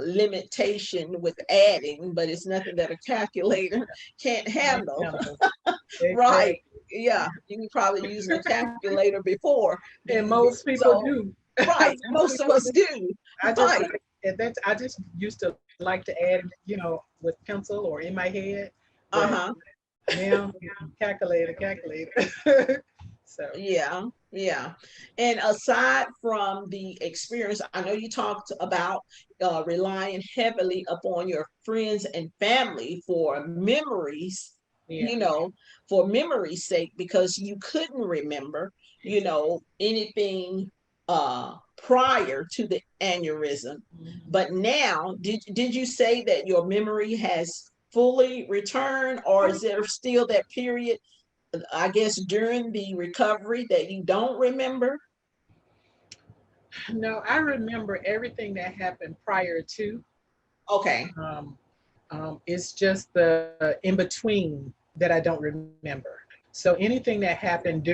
limitation with adding, but it's nothing that a calculator can't handle. Right. Exactly. Yeah. You were probably using a calculator before. And most people So, do. right. Most Most of people us do. do. I just Right. like and that's I just used to like to add, with pencil or in my head, but Uh-huh. now calculator. So Yeah. Yeah. And aside from the experience, I know you talked about relying heavily upon your friends and family for memories, yeah, you know, for memory's sake, because you couldn't remember, exactly. anything prior to the aneurysm. Mhm. But now, did you say that your memory has fully returned, or is there still that period, I guess, during the recovery that you don't remember? No, I remember everything that happened prior to. Okay. Um, it's just the in between that I don't remember. So anything that happened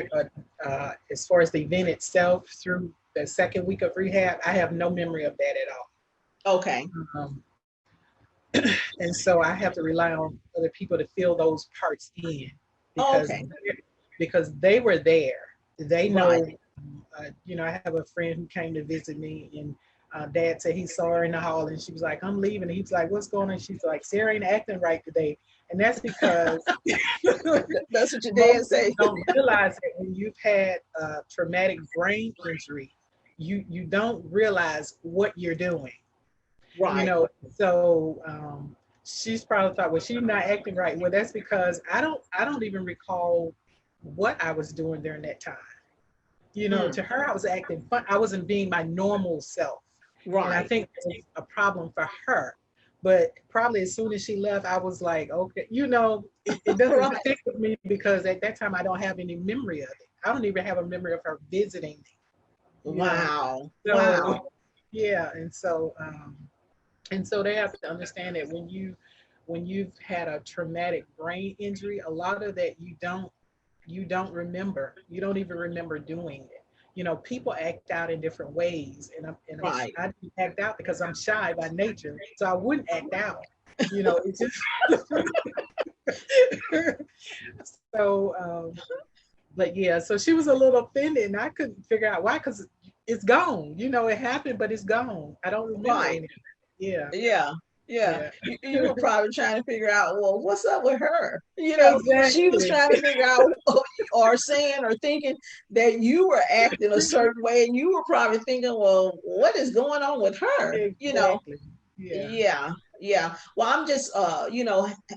as far as the event itself through the second week of rehab, I have no memory of that at Okay. all. And so I have to rely on other people to fill those parts in because Okay. they were there. They know. Right. I have a friend who came to visit me, and Dad said he saw her in the hall, and she was like, "I'm leaving." And he was like, "What's going on?" She's like, "Sarah ain't acting right today," and that's because That's what your dad most people say. don't realize that when you've had a traumatic brain injury, you don't realize what you're doing. you Right. know so she's probably thought, well, she's not acting right. Well, that's because I don't even recall what I was doing during that time. To Mm. her, I was acting fun. I wasn't being my normal self, and I Right. think it was a problem for her. But probably as soon as she left, I was like, okay, it doesn't Right. stick with me because at that time I don't have any memory of it. I don't even have a memory of her visiting me. Wow. So Wow. yeah, and so they have to understand that when you've had a traumatic brain injury, a lot of that you don't remember. You don't even remember doing it. People act out in different ways, Right. I didn't act out because I'm shy by nature, so I wouldn't act out. It's just so. But yeah, so she was a little offended, and I couldn't figure out why, because it's gone. It happened, but it's gone. I don't remember Right. anything. Yeah, Yeah. Yeah. yeah, You were probably trying to figure out, well, what's up with her? She was exactly. trying to figure out, or saying or thinking that you were acting a certain way, and you were probably thinking, well, what is going on with her? Exactly. Yeah. Yeah, yeah. Well, I'm just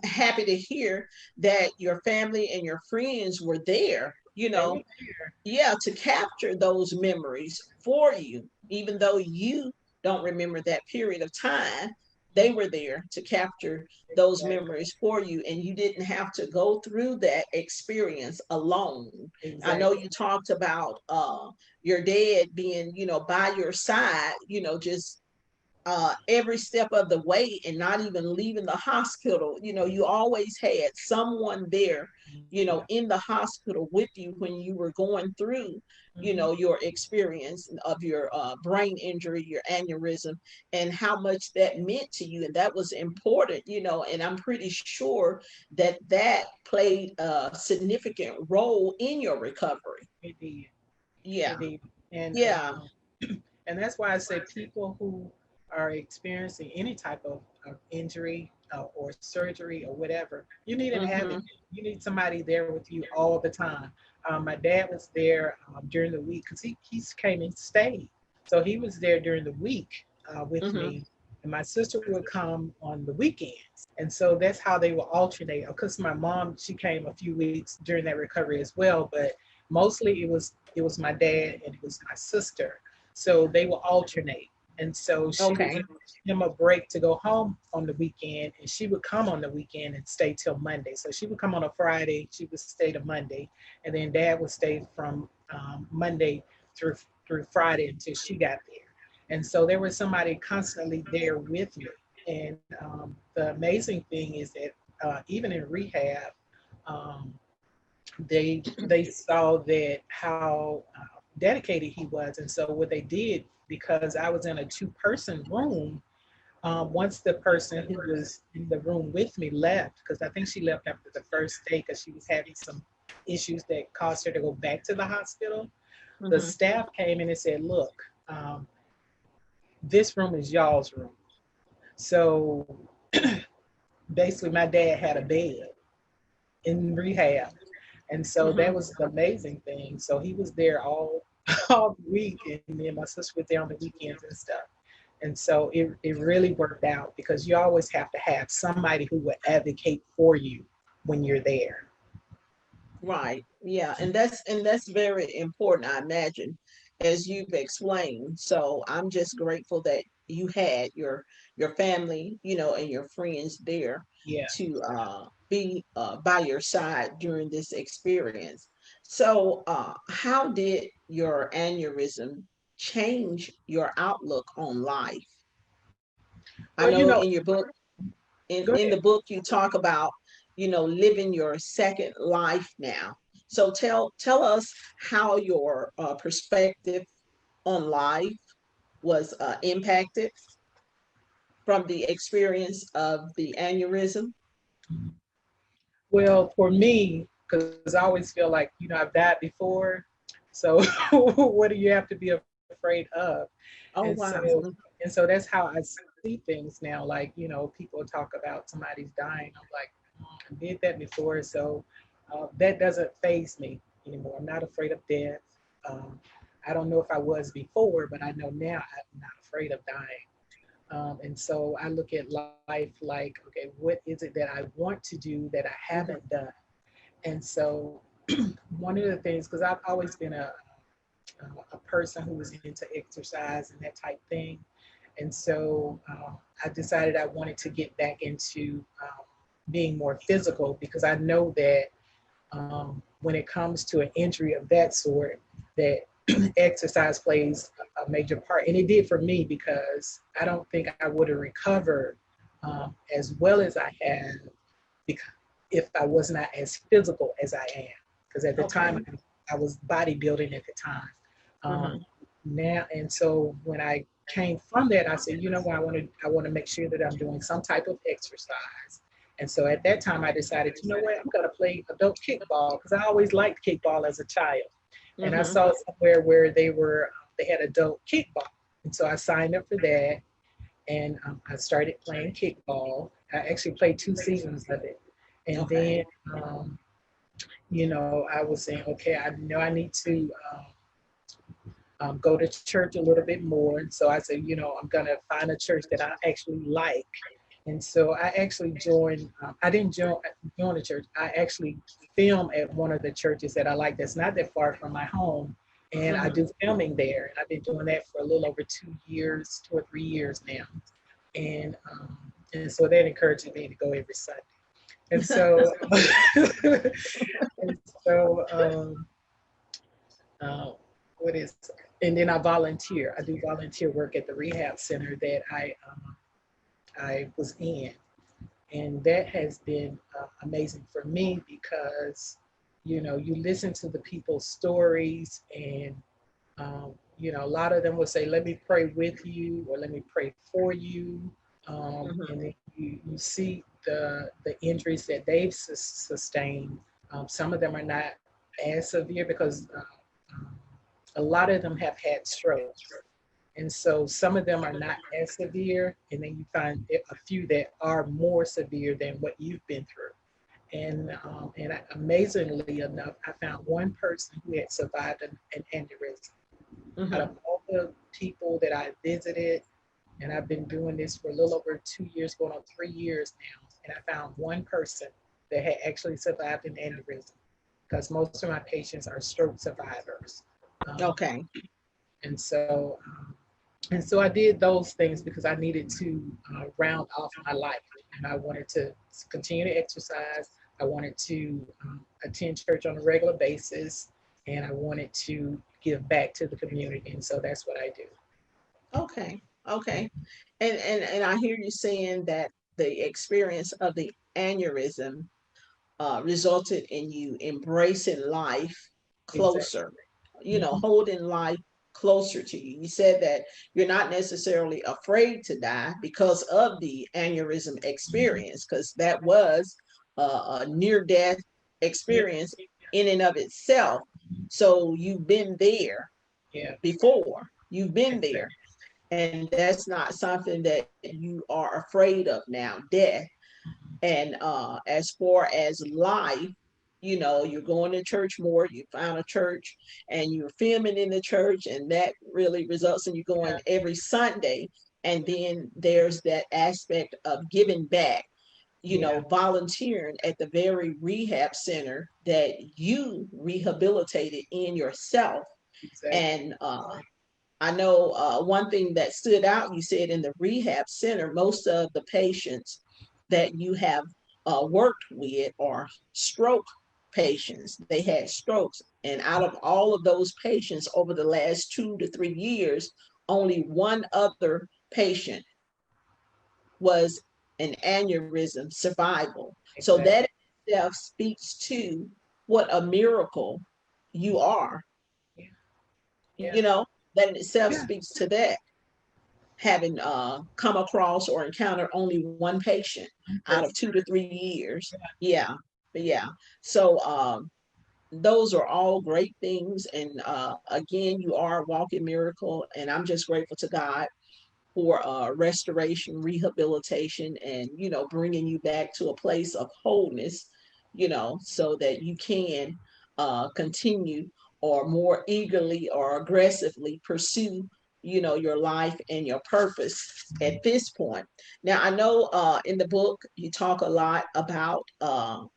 happy to hear that your family and your friends were there, They were there. yeah, to capture those memories for you, even though you don't remember that period of time. They were there to capture those Exactly. memories for you, and you didn't have to go through that experience alone. I know Exactly. you talked about your dad being, by your side, just every step of the way, and not even leaving the hospital. You always had someone there, Yeah. in the hospital with you when you were going through, Hmm. your experience of your brain injury, your aneurysm, and how much that meant to you. And that was important, and I'm pretty sure that that played a significant role in your recovery. It did. Yeah. It did. And Yeah. and that's why I say people who are experiencing any type of injury or surgery or whatever, you need an advocate. Hmm. You need somebody there with you all the time. My dad was there during the week because he came and stayed. So he was there during the week with Hmm. me. And my sister would come on the weekends. And so that's how they will alternate. Of course, my mom, she came a few weeks during that recovery as well, but mostly it was my dad and it was my sister. So they will alternate. And so she would Okay. give him a break to go home on the weekend, and she would come on the weekend and stay till Monday. So she would come on a Friday, she would stay to Monday, and then Dad would stay from Monday through Friday until she got there. And so there was somebody constantly there with me. And the amazing thing is that even in rehab, um, they saw that how dedicated he was, and so what they did, because I was in a two-person room, once the person who was in the room with me left, because I think she left after the first day because she was having some issues that caused her to go back to the hospital, the Mm-hmm. staff came in and said, look, this room is y'all's room. So basically my dad had a bed in rehab. And so that Mm-hmm. was the amazing thing. So he was there all all week, and then my sister was there on the weekends and stuff. And so it really worked out because you always have to have somebody who will advocate for you when you're there. Right. Yeah, and that's very important, I imagine, as you've explained. So I'm just grateful that you had your family, and your friends there Yeah. to be by your side during this experience. So how did your aneurysm change your outlook on life? I Well, know in your book, in go in ahead. the book you talk about living your second life now. So tell us how your perspective on life was impacted from the experience of the aneurysm. Well, for me, because I always feel like, I've died before. So what do you have to be afraid of? And Oh, so wow. that's how I see things now. Like, people talk about somebody's dying. I'm like, I did that before. So that doesn't phase me anymore. I'm not afraid of death. Um, I don't know if I was before, but I know now I'm not afraid of dying. And so I look at life like, okay, what is it that I want to do that I haven't Mhm. done? And so one of the things, because I've always been a person who was into exercise and that type thing. And so I decided I wanted to get back into being more physical because I know that when it comes to an injury of that sort, that exercise plays a major part. And it did for me because I don't think I would have recovered as well as I have if I was not as physical as I am. Because at the time, Okay. I was bodybuilding at the time. Um, Hmm. now, and so when I came from that, I said, you know what, I want to make sure that I'm doing some type of exercise. And so at that time, I decided, you know what, I'm going to play adult kickball because I always liked kickball as a child. And I Hmm. saw somewhere where they had adult kickball, and so I signed up for that, and I started playing kickball. I actually played 2 seasons of it, and Okay. then I was saying, okay, I know I need to go to church a little bit more. And so I said, I'm going to find a church that I actually like. And so I actually joined, I didn't join the church. I actually film at one of the churches that I like that's not that far from my home. And I Hmm. do filming there. And I've been doing that for a little over 2 years, 2 or 3 years now. And so that encouraged me to go every Sunday. And so, and so, uh, what is and then I volunteer. I do volunteer work at the rehab center that I was in, and that has been amazing for me because you listen to the people's stories, and a lot of them will say, "Let me pray with you," or "Let me pray for you," and then you see the injuries that they've sustained. Some of them are not as severe because um, a lot of them have had strokes. And so some of them are not as severe, and then you find a few that are more severe than what you've been through. And amazingly enough, I found one person who had survived an aneurysm. Out of Hmm. all the people that I visited, and I've been doing this for a little over 2 years, going on 3 years now, and I found one person that had actually survived an aneurysm because most of my patients are stroke survivors. Um, Okay. and so And so I did those things because I needed to round off my life. And I wanted to continue to exercise. I wanted to attend church on a regular basis. And I wanted to give back to the community. And so that's what I do. Okay. Okay. And I hear you saying that the experience of the aneurysm resulted in you embracing life Exactly. closer, Hmm. holding life closer to you. You said that you're not necessarily afraid to die because of the aneurysm Hmm. experience, because that was a near death Yeah. experience in and of itself. So you've been there Yeah. before, you've been there. Exactly. And that's not something that you are afraid of now, death. And as far as life, you're going to church more, you found a church and you're filming in the church, and that really results in you going Yeah. every Sunday. And then there's that aspect of giving back, Yeah. volunteering at the very rehab center that you rehabilitated in yourself. Exactly. And I know one thing that stood out, you said in the rehab center, most of the patients that you have worked with are stroke patients. They had strokes. And out of all of those patients over the last 2 to 3 years, only one other patient was an aneurysm survival. So Exactly. that itself speaks to what a miracle you are, Yeah. Yeah. you know, that in itself Yeah. speaks to that, having come across or encountered only one patient One out of person. 2 to 3 years. Yeah. Yeah, yeah. So those are all great things. And again, you are a walking miracle. And I'm just grateful to God for restoration, rehabilitation, and, bringing you back to a place of wholeness, so that you can continue or more eagerly or aggressively pursue, your life and your purpose at this point. Now, I know in the book you talk a lot about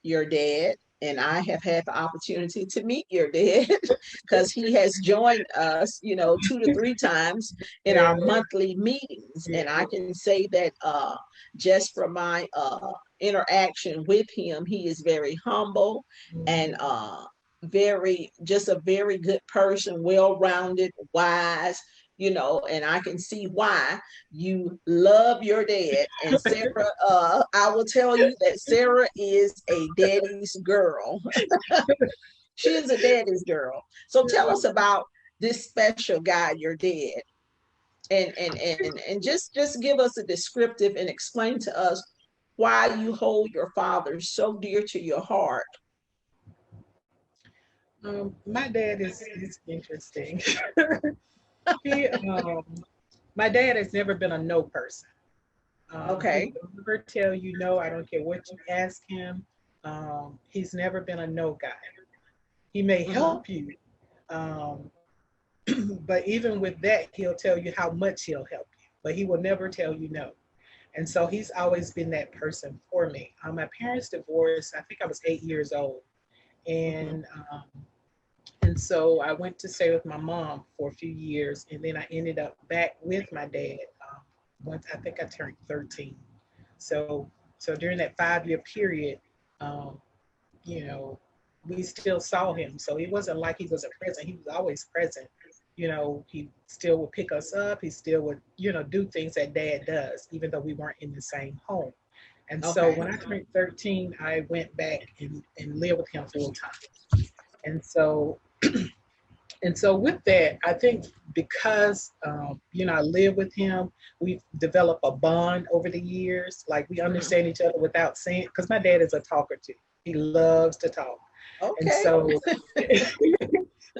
your dad, and I have had the opportunity to meet your dad because he has joined us, 2 to 3 times in Yeah. our monthly meetings. Yeah. And I can say that just from my interaction with him, he is very humble and Mhm. just a very good person, well rounded, wise. And I can see why you love your dad. And Sarah, I will tell you that Sarah is a daddy's girl. She is a daddy's girl. So tell us about this special guy, your dad, and just give us a descriptive and explain to us why you hold your father so dear to your heart. My dad is interesting. he My dad has never been a no person. He Okay. will never tell you no. I don't care what you ask him. He's never been a no guy. He may Mm-hmm. help you, um, but even with that, he'll tell you how much he'll help you, but he will never tell you no. And so he's always been that person for me. My parents divorced. I think I was 8 years old, Mm-hmm. and so I went to stay with my mom for a few years, and then I ended up back with my dad. Once I think I turned 13. So during that 5 year period, um, you know, we still saw him. So it wasn't like he wasn't present. He was always present. He still would pick us up. He still would, do things that dad does, even though we weren't in the same home. And so Okay. when I turned 13, I went back and lived with him full time. And so with that, I think because I live with him, we've developed a bond over the years. Like we Mm-hmm. understand each other without saying. Because my dad is a talker too. He loves to talk, and Okay. so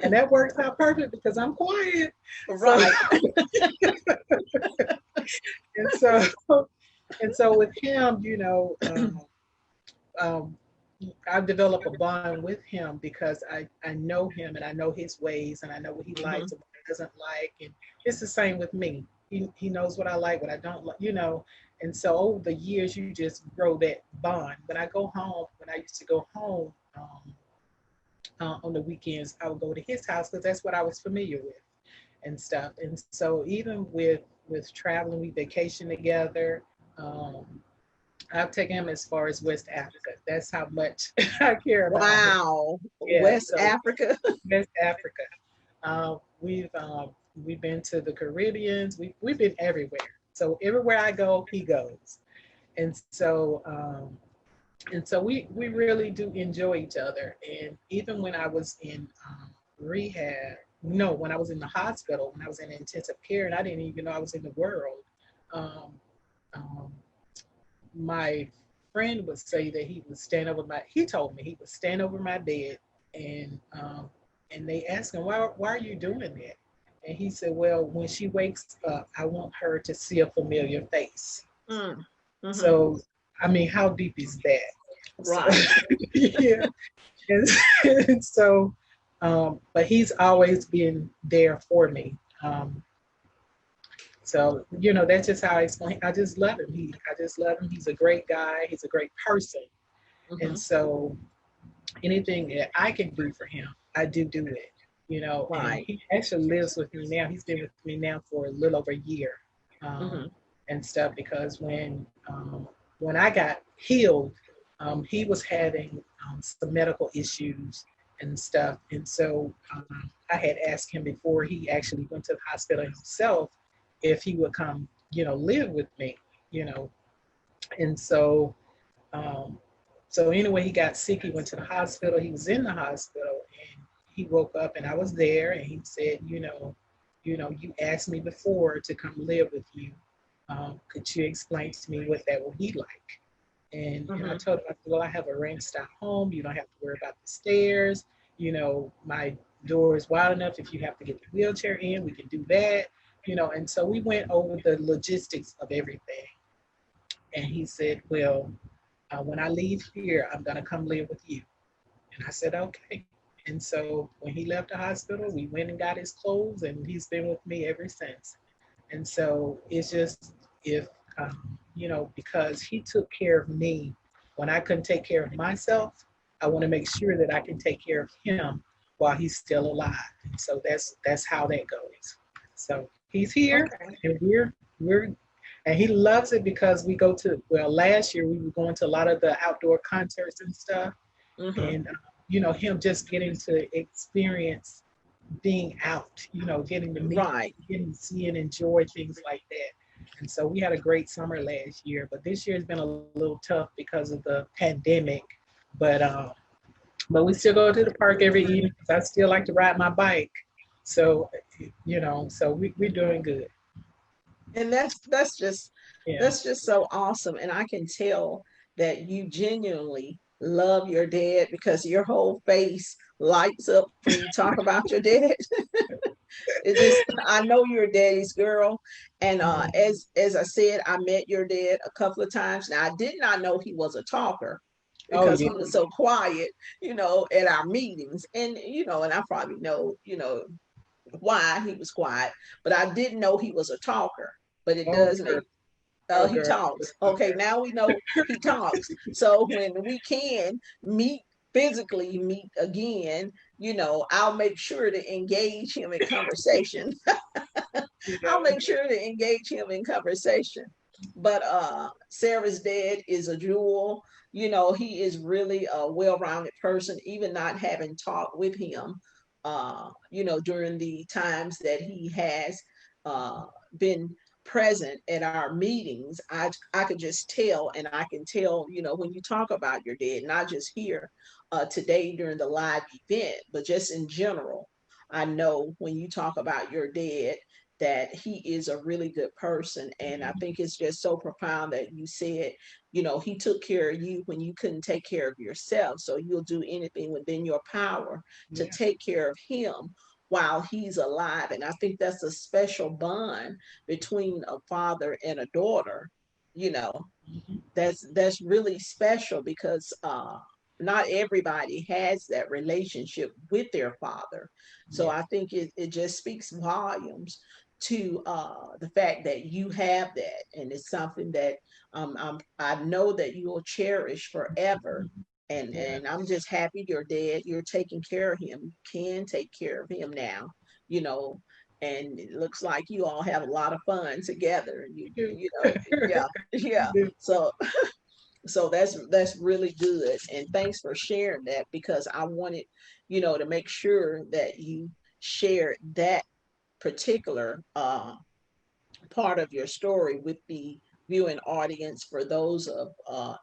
and that works out perfect because I'm quiet. So Right. and so with him, um, I've developed a bond with him because I know him and I know his ways and I know what he likes Mm-hmm. and what he doesn't like. And it's the same with me. He knows what I like, what I don't like. And so over the years, you just grow that bond. When I used to go home on the weekends, I would go to his house because that's what I was familiar with. and stuff. And so even with traveling, we vacation together. Um, I've taken him as far as West Africa. That's how much I care about him. Wow. Yeah, West so Africa. West Africa. We've been to the Caribbeans. We've been everywhere. So everywhere I go, he goes. And so we really do enjoy each other. And even when I was in rehab, no, when I was in the hospital, when I was in intensive care, and I didn't even know I was in the world. Um, um, my friend would say that he would stand over my. He told me he would stand over my bed, and they asked him, why are you doing that? And he said, well, when she wakes up, I want her to see a familiar face. Mm. Hmm. So, I mean, how deep is that? So, Right. yeah. And, and so, but he's always been there for me. So, that's just how I explain. I just love him. I just love him. He's a great guy. He's a great person. And Hmm. so, anything that I can do for him, I do it. And Right. he actually lives with me now. He's been with me now for a little over a year, um, Hmm. and stuff. Because when I got healed, he was having some medical issues and stuff, and so I had asked him before he actually went to the hospital himself if he would come, live with me, you know, and um, so anyway, he got sick. He went to the hospital. He was in the hospital, and he woke up, and I was there. And he said, you asked me before to come live with you. Could you explain to me what that would be like? And I Hmm. told him, I said, well, I have a ranch style home. You don't have to worry about the stairs. My door is wide enough. If you have to get the wheelchair in, we can do that. And so we went over the logistics of everything. And he said, well, when I leave here, I'm going to come live with you. And I said, okay. And so when he left the hospital, we went and got his clothes, and he's been with me ever since. And so it's just, if, because he took care of me when I couldn't take care of myself, I want to make sure that I can take care of him while he's still alive. And so that's how that goes. So he's here, Okay. and and he loves it because we go to, well, last year we were going to a lot of the outdoor concerts and stuff. Hmm. And, him just getting to experience being out, getting to meet, Right. getting to see and enjoy things like that. And so we had a great summer last year, but this year has been a little tough because of the pandemic. But but we still go to the park every evening because I still like to ride my bike. So, so we're doing good. And that's just Yeah. that's just so awesome. And I can tell that you genuinely love your dad because your whole face lights up when you talk about your dad. It just, I know you're a daddy's girl. And Mhm. as I said, I met your dad a couple of times. Now I did not know he was a talker Oh, because yeah. he was so quiet, at our meetings. And and I probably know, why he was quiet, but I didn't know he was a talker. But it Oh, does girl. make Oh, he girl. talks. Okay, now we know he talks. So when we can meet physically meet again, I'll make sure to engage him in conversation. You I'll know. make sure to engage him in conversation. But Sarah's dad is a jewel. He is really a well-rounded person, even not having talked with him, during the times that he has uh, been present at our meetings. I could just tell, and I can tell, when you talk about your dad, not just here today during the live event, but just in general. I know when you talk about your dad that he is a really good person. And I think it's just so profound that you said, he took care of you when you couldn't take care of yourself. So you'll do anything within your power to Yeah. take care of him while he's alive. And I think that's a special bond between a father and a daughter. You know, Mhm. that's really special because not everybody has that relationship with their father. So Yeah. I think it just speaks volumes to the fact that you have that, and it's something that I know that you will cherish forever. Mhm. And Yeah. and I'm just happy your dad, you're taking care of him. You can take care of him now, you know. and it looks like you all have a lot of fun together. We do. You know, yeah, We yeah. do. So that's really good, and thanks for sharing that, because I wanted, to make sure that you shared that particular part of your story with the viewing audience, for those of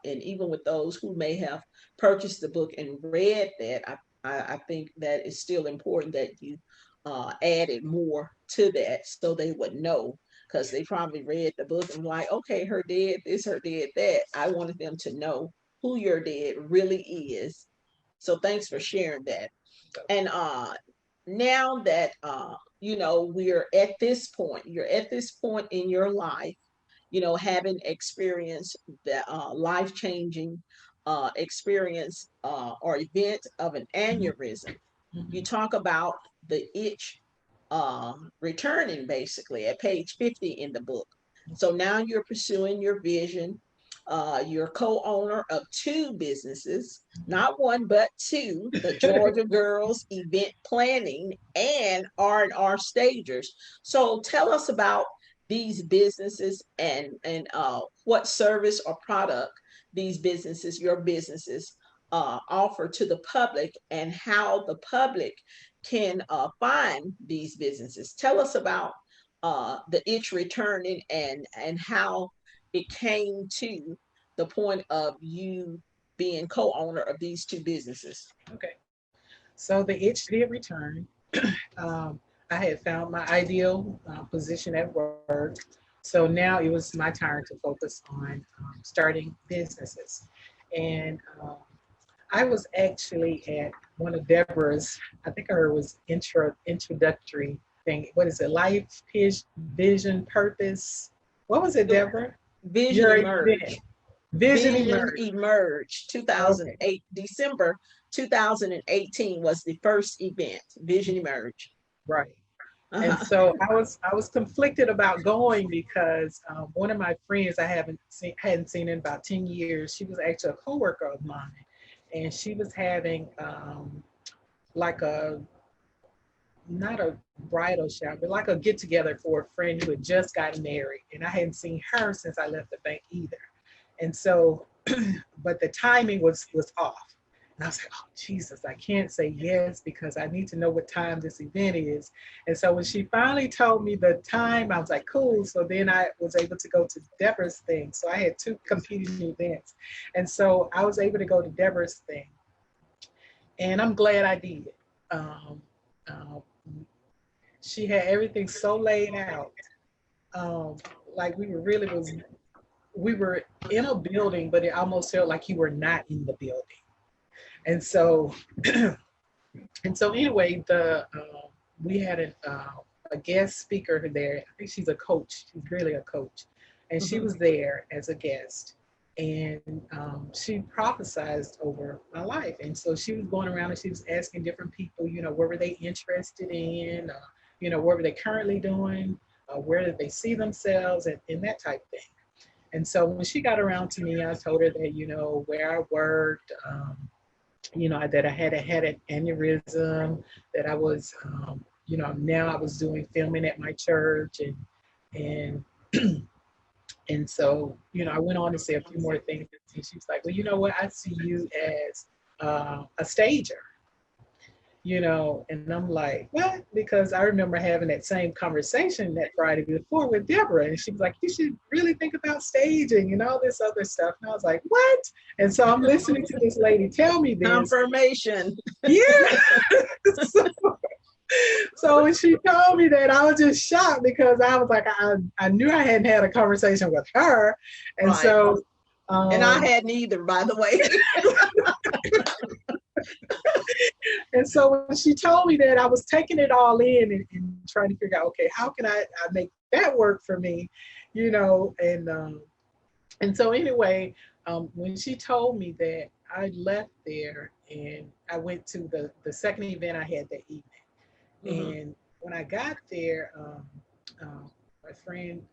and even with those who may have purchased the book and read that. I think that it's still important that you added more to that so they would know, because they probably read the book and like, okay, her dad this, her dad that. I wanted them to know who your dad really is. So thanks for sharing that. And now that we're at this point, you're at this point in your life, having experienced the life-changing experience or event of an Mhm, aneurysm. You mhm, talk about the itch returning basically at page 50 in the book. So now you're pursuing your vision. You're co-owner of two businesses, not one but two: the Georgia Girls Event Planning and R&R Stagers. So tell us about these businesses, and what service or product these businesses, your businesses, offer to the public, and how the public can find these businesses. Tell us about the itch returning, and how it came to the point of you being co-owner of these two businesses. Okay. So the itch did return. I had found my ideal position at work. So now it was my turn to focus on starting businesses. And I was actually at one of Deborah's, I think I heard was introductory thing. What is it? Life, vision, purpose. What was it, Deborah? Vision Your event. Emerge. Vision Vision emerged. Emerge Okay. 2008, December 2018 was the first event, Vision Emerge. Right. And Uh-huh. so I was conflicted about going because one of my friends I hadn't seen in about 10 years. She was actually a coworker of mine, and she was having like a not a bridal shower, but like a get together for a friend who had just gotten married, and I hadn't seen her since I left the bank either. And so, but the timing was off. And I was like, oh, Jesus, I can't say yes because I need to know what time this event is. And so when she finally told me the time, I was like, cool. So then I was able to go to Deborah's thing. So I had two competing events. And so I was able to go to Deborah's thing. And I'm glad I did. Um, uh, she had everything so laid out. Um, like we were in a building, but it almost felt like you were not in the building. And so, and so anyway, the we had a guest speaker there. I think she's a coach. She's really a coach, and she Mhm. was there as a guest. And she prophesized over my life. And so she was going around and she was asking different people, what were they interested in? What were they currently doing? Where did they see themselves? And that type of thing. And so when she got around to me, I told her that, where I worked, that I had an aneurysm, that I was, now I was doing filming at my church, and and so, I went on to say a few more things. And she was like, well, you know what? I see you as a stager, and I'm like, what? Because I remember having that same conversation that Friday before with Deborah. And she was like, you should really think about staging and all this other stuff. And I was like, what? And so I'm listening to this lady tell me this. Confirmation. Yeah. so, so when she told me that, I was just shocked because I was like, I knew I hadn't had a conversation with her. And Right. so, And I um, hadn't either, by the way. and so when she told me that, I was taking it all in and trying to figure out, okay, how can I make that work for me, and so anyway, when she told me that, I left there and I went to the second event I had that evening. Mhm. And when I got there, my friend,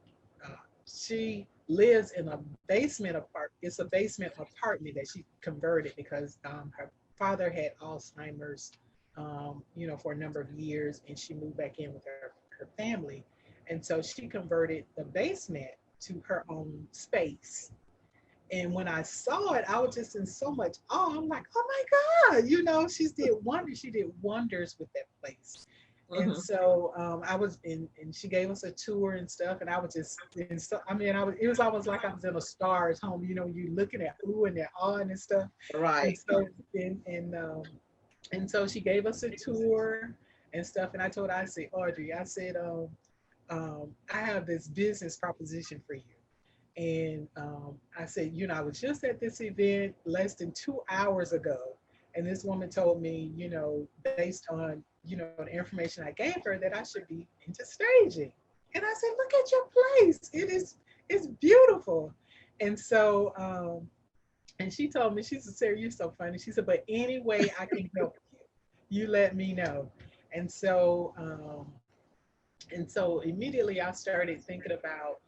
uh, she lives in a basement apartment. It's a basement apartment that she converted because her father had Alzheimer's, for a number of years, and she moved back in with her her family. And so she converted the basement to her own space. And when I saw it, I was just in so much awe. I'm like, oh my God, she did wonders with that place. And Hmm. so I was in, and she gave us a tour and stuff. And I was just, in so, I mean, it was almost like I was in a star's home, you looking at ooh and that awe and stuff. And Right. so, and, and, um, and so she gave us a tour and stuff. And I told her, I said, Audrey, I said, I have this business proposition for you. And I said, I was just at this event less than 2 hours ago. And this woman told me, based on, the information I gave her, that I should be into staging. And I said, look at your place. It's beautiful. And so, and she told me, she said, Sarah, you're so funny. She said, but any way I can help you, you let me know. And so, immediately I started thinking about,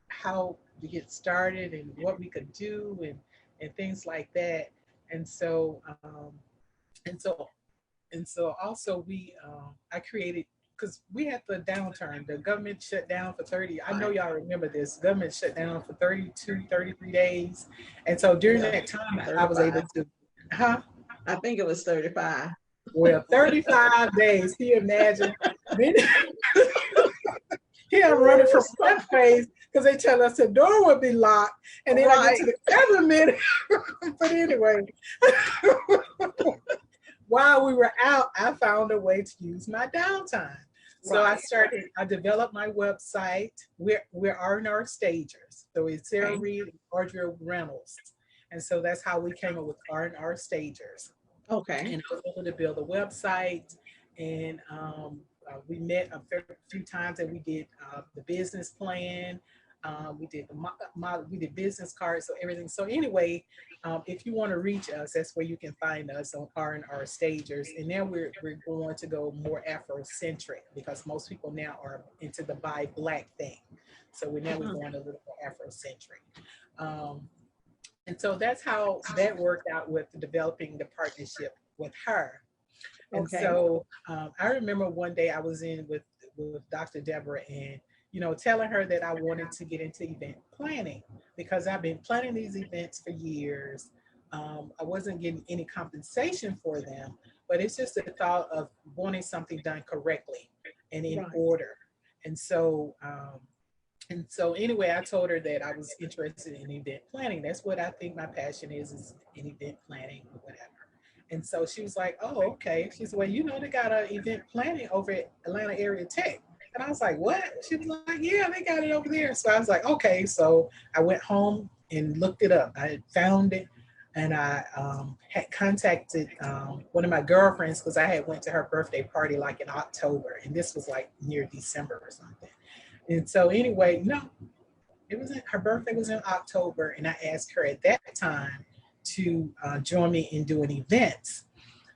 how to get started and what we could do and things like that. And so, and so, and so also I created, because we had the downturn, the government shut down for 30, I know Right. y'all remember this, government shut down for 32, 33 days. And so during Yeah. that time, I was able 35. to, huh? I think it was 35. Well, 35 days, can you imagine? Then here I'm running from one place because they tell us the door would be locked, and then I get Right. to the government. But anyway, while we were out, I found a way to use my downtime. So Right. I developed my website. We're R&R Stagers. So it's Sarah Okay. Reid and Audrey Reynolds. And so that's how we came up with R&R Stagers. Okay. And I was able to build a website. And we met a few times, and we did the business plan. We did we did business cards, so everything. So anyway, if you want to reach us, that's where you can find us on R&R Stagers. And now we're going to go more Afrocentric, because most people now are into the buy black thing. So we're Mhm. going a little more Afrocentric. Um, and so that's how that worked out with developing the partnership with her. And Okay. so I remember one day I was in with Dr. Deborah, and telling her that I wanted to get into event planning, because I've been planning these events for years. I wasn't getting any compensation for them, but it's just the thought of wanting something done correctly and in Right. order. And so anyway, I told her that I was interested in event planning. That's what I think my passion is in event planning or whatever. And so she was like, oh, okay. She said, well, they got an event planning over at Atlanta Area Tech. And I was like, what? She was like, yeah, they got it over there. So I was like, okay. So I went home and looked it up. I found it, and I had contacted one of my girlfriends, because I had went to her birthday party like in October, and this was like near December or something. And so anyway, no, her birthday was in October, and I asked her at that time to join me in doing events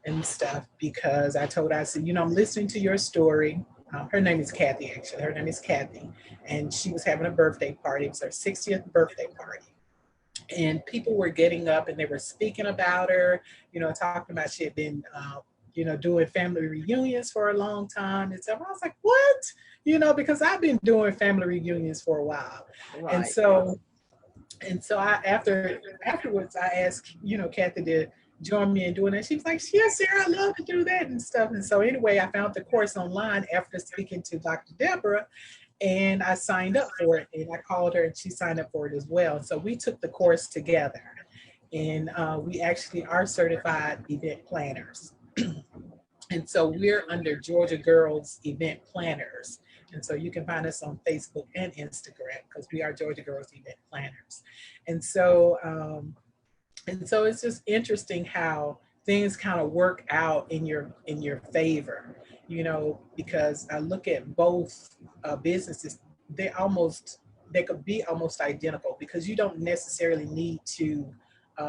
and stuff, because I told her, I said, I'm listening to your story. Her name is Kathy, actually. Her name is Kathy. And she was having a birthday party. It was her 60th birthday party. And people were getting up and they were speaking about her, talking about she had been, doing family reunions for a long time and stuff. I was like, what? Because I've been doing family reunions for a while. And Right. so afterwards I asked, Kathy to join me in doing that. She was like, yes, Sarah, I love to do that and stuff. And so anyway, I found the course online after speaking to Dr. Deborah, and I signed up for it. And I called her and she signed up for it as well. So we took the course together, and we actually are certified event planners. And so we're under Georgia Girls Event Planners. And so you can find us on Facebook and Instagram, because we are Georgia Girls Event Planners. And so it's just interesting how things kind of work out in your favor, because I look at both businesses. They could be almost identical, because you don't necessarily need to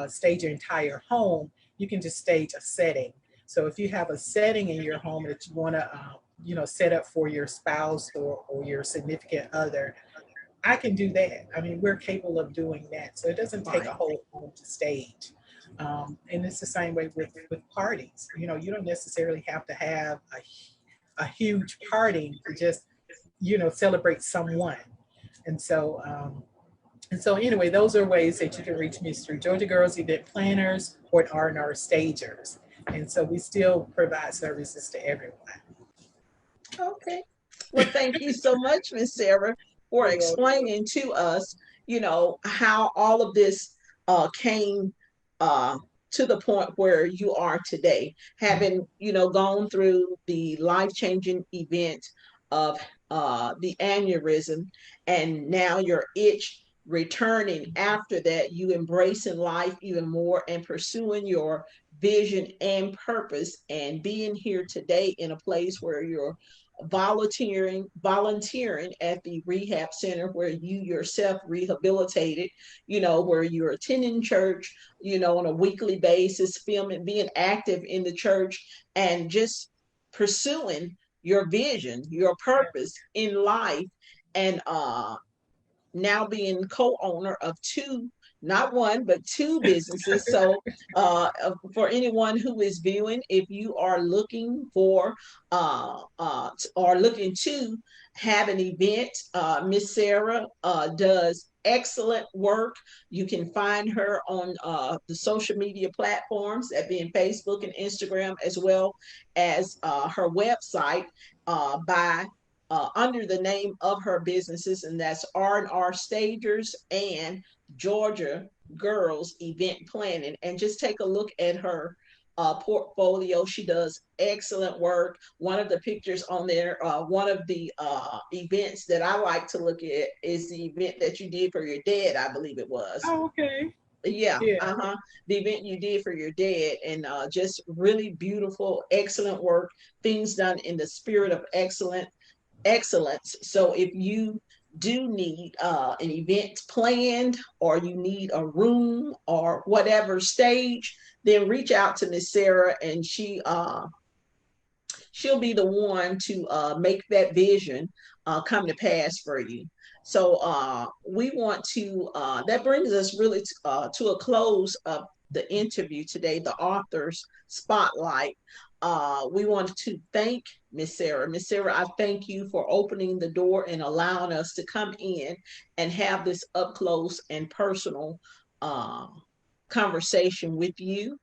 stage your entire home. You can just stage a setting. So if you have a setting in your home that you want to set up for your spouse or your significant other, I can do that. I mean, we're capable of doing that. So it doesn't take a Right. whole home to stage. And it's the same way with parties. You don't necessarily have to have a huge party to just, celebrate someone. And so, anyway, those are ways that you can reach me through Georgia Girls Event Planners or R&R Stagers. And so we still provide services to everyone. Okay. Well, thank you so much, Miss Sarah, for You're welcome. explaining to us, how all of this came uh, to the point where you are today, having, gone through the life-changing event of the aneurysm, and now your itch returning after that, you embracing life even more and pursuing your vision and purpose, and being here today in a place where you're volunteering at the rehab center where you yourself rehabilitated, where you're attending church, on a weekly basis, filming, being active in the church, and just pursuing your vision, your purpose in life. And now being co-owner of two, not one, but two businesses. So for anyone who is viewing, if you are looking for or looking to have an event, Miss Sarah does excellent work. You can find her on the social media platforms, that being Facebook and Instagram, as well as her website by under the name of her businesses, and that's R&R Stagers and Georgia Girls Event Planning. And just take a look at her portfolio. She does excellent work. One of the pictures on there, one of the events that I like to look at is the event that you did for your dad, I believe it was. Oh, okay. Yeah, Yeah. the event you did for your dad, and just really beautiful, excellent work, things done in the spirit of excellence. So if you do need an event planned, or you need a room or whatever stage, then reach out to Miss Sarah, and she'll be the one to make that vision come to pass for you. So we want to, that brings us really to a close of the interview today, the author's spotlight. We want to thank Miss Sarah. Miss Sarah, I thank you for opening the door and allowing us to come in and have this up close and personal conversation with you.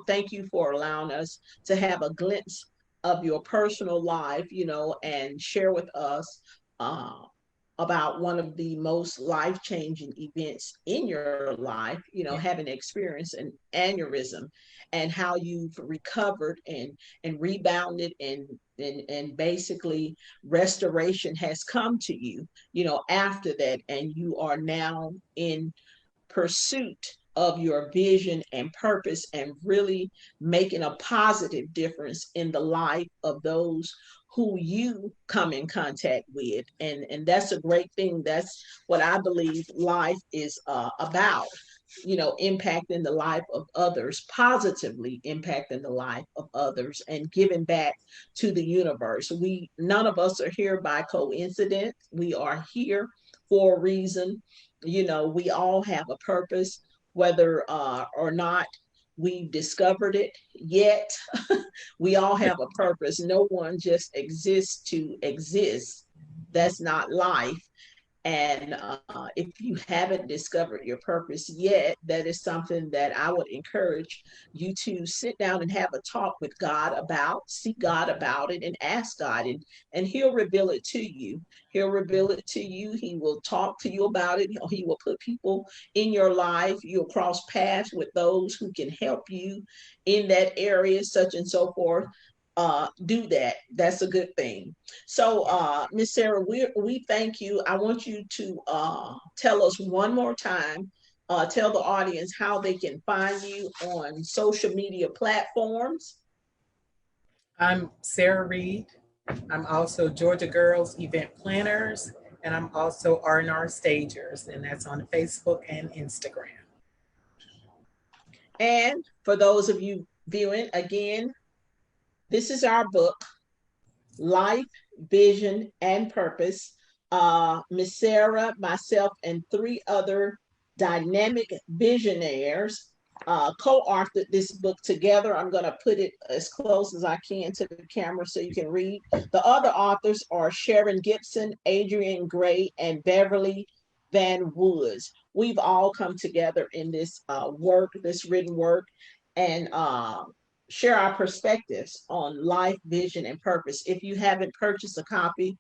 Thank you for allowing us to have a glimpse of your personal life, and share with us uh, about one of the most life changing events in your life, Yeah. having experienced an aneurysm, and how you've recovered and rebounded, and basically restoration has come to you, after that, and you are now in pursuit of your vision and purpose, and really making a positive difference in the life of those who you come in contact with. And that's a great thing. That's what I believe life is about, impacting the life of others, positively impacting the life of others, and giving back to the universe. None of us are here by coincidence. We are here for a reason. We all have a purpose, whether or not we've discovered it yet. We all have a purpose. No one just exists to exist. That's not life. And if you haven't discovered your purpose yet, that is something that I would encourage you to sit down and have a talk with God about, seek God about it, and ask God, and He'll reveal it to you. He'll reveal it to you. He will talk to you about it. He will put people in your life. You'll cross paths with those who can help you in that area, such and so forth. Do that. That's a good thing. So, Miss Sarah, we thank you. I want you to tell us one more time, tell the audience how they can find you on social media platforms. I'm Sarah Reid. I'm also Georgia Girls Event Planners, and I'm also R&R Stagers, and that's on Facebook and Instagram. And for those of you viewing, again, this is our book, Life, Vision, and Purpose. Miss Sarah, myself, and three other dynamic visionaries co-authored this book together. I'm going to put it as close as I can to the camera so you can read. The other authors are Sharon Gibson, Adrian Gray, and Beverly Van Woods. We've all come together in this work, this written work, and share our perspectives on life, vision, and purpose. If you haven't purchased a copy,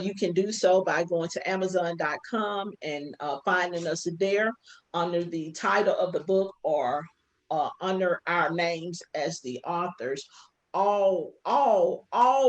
you can do so by going to Amazon.com and finding us there under the title of the book or under our names as the authors. All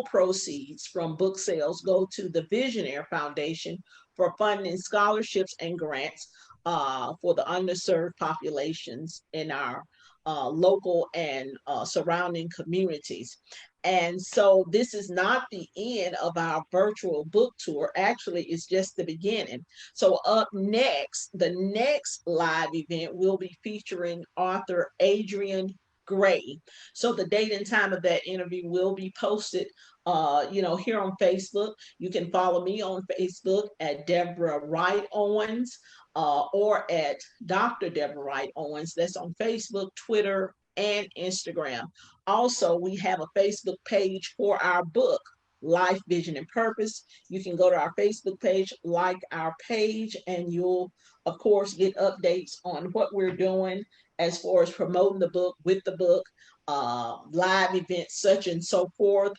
proceeds from book sales go to the Visionaire Foundation for funding scholarships and grants for the underserved populations in our local and surrounding communities. And so this is not the end of our virtual book tour. Actually, it's just the beginning. So up next, the next live event will be featuring author Adrian Gray. So the date and time of that interview will be posted, here on Facebook. You can follow me on Facebook at Debra Wright Owens or at Dr. Debra Wright Owens. That's on Facebook, Twitter, and Instagram. Also, we have a Facebook page for our book, Life, Vision, and Purpose. You can go to our Facebook page, like our page, and you'll, of course, get updates on what we're doing as far as promoting the book, with the book, live events, such and so forth.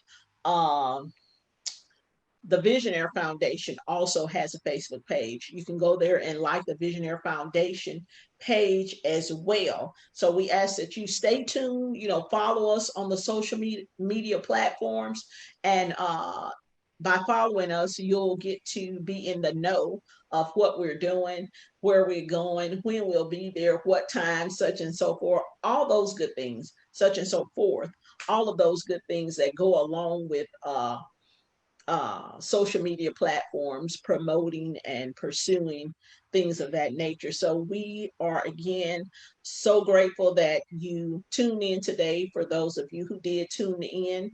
Um, the Visionaire Foundation also has a Facebook page. You can go there and like the Visionaire Foundation page as well. So we ask that you stay tuned, follow us on the social media platforms. And by following us, you'll get to be in the know of what we're doing, where we're going, when we'll be there, what time, such and so forth, all those good things, such and so forth, all of those good things that go along with social media platforms promoting and pursuing things of that nature. So we are again so grateful that you tuned in today. For those of you who did tune in,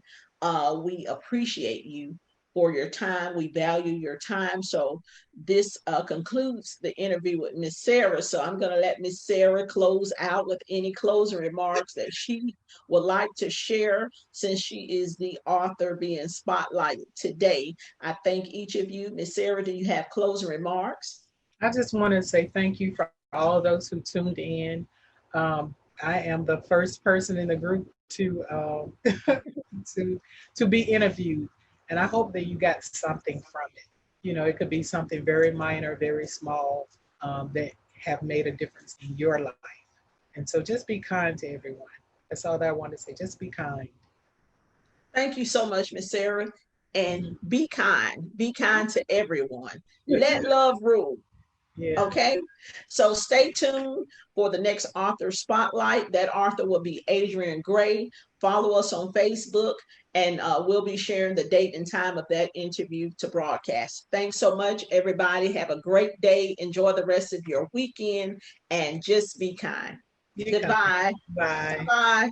we appreciate you for your time. We value your time. So this concludes the interview with Miss Sarah. So I'm going to let Miss Sarah close out with any closing remarks that she would like to share, since she is the author being spotlighted today. I thank each of you. Miss Sarah, do you have closing remarks? I just want to say thank you for all of those who tuned in. I am the first person in the group to to be interviewed, and I hope that you got something from it. It could be something very minor, very small, that have made a difference in your life. And so just be kind to everyone. That's all that I want to say. Just be kind. Thank you so much, Miss Sarah. And be kind. Be kind to everyone. Let love rule. Yeah. Okay, so stay tuned for the next author spotlight. That author will be Adrian Gray. Follow us on Facebook, and we'll be sharing the date and time of that interview to broadcast. Thanks so much, everybody. Have a great day. Enjoy the rest of your weekend, and just be kind. Goodbye. Bye. Bye.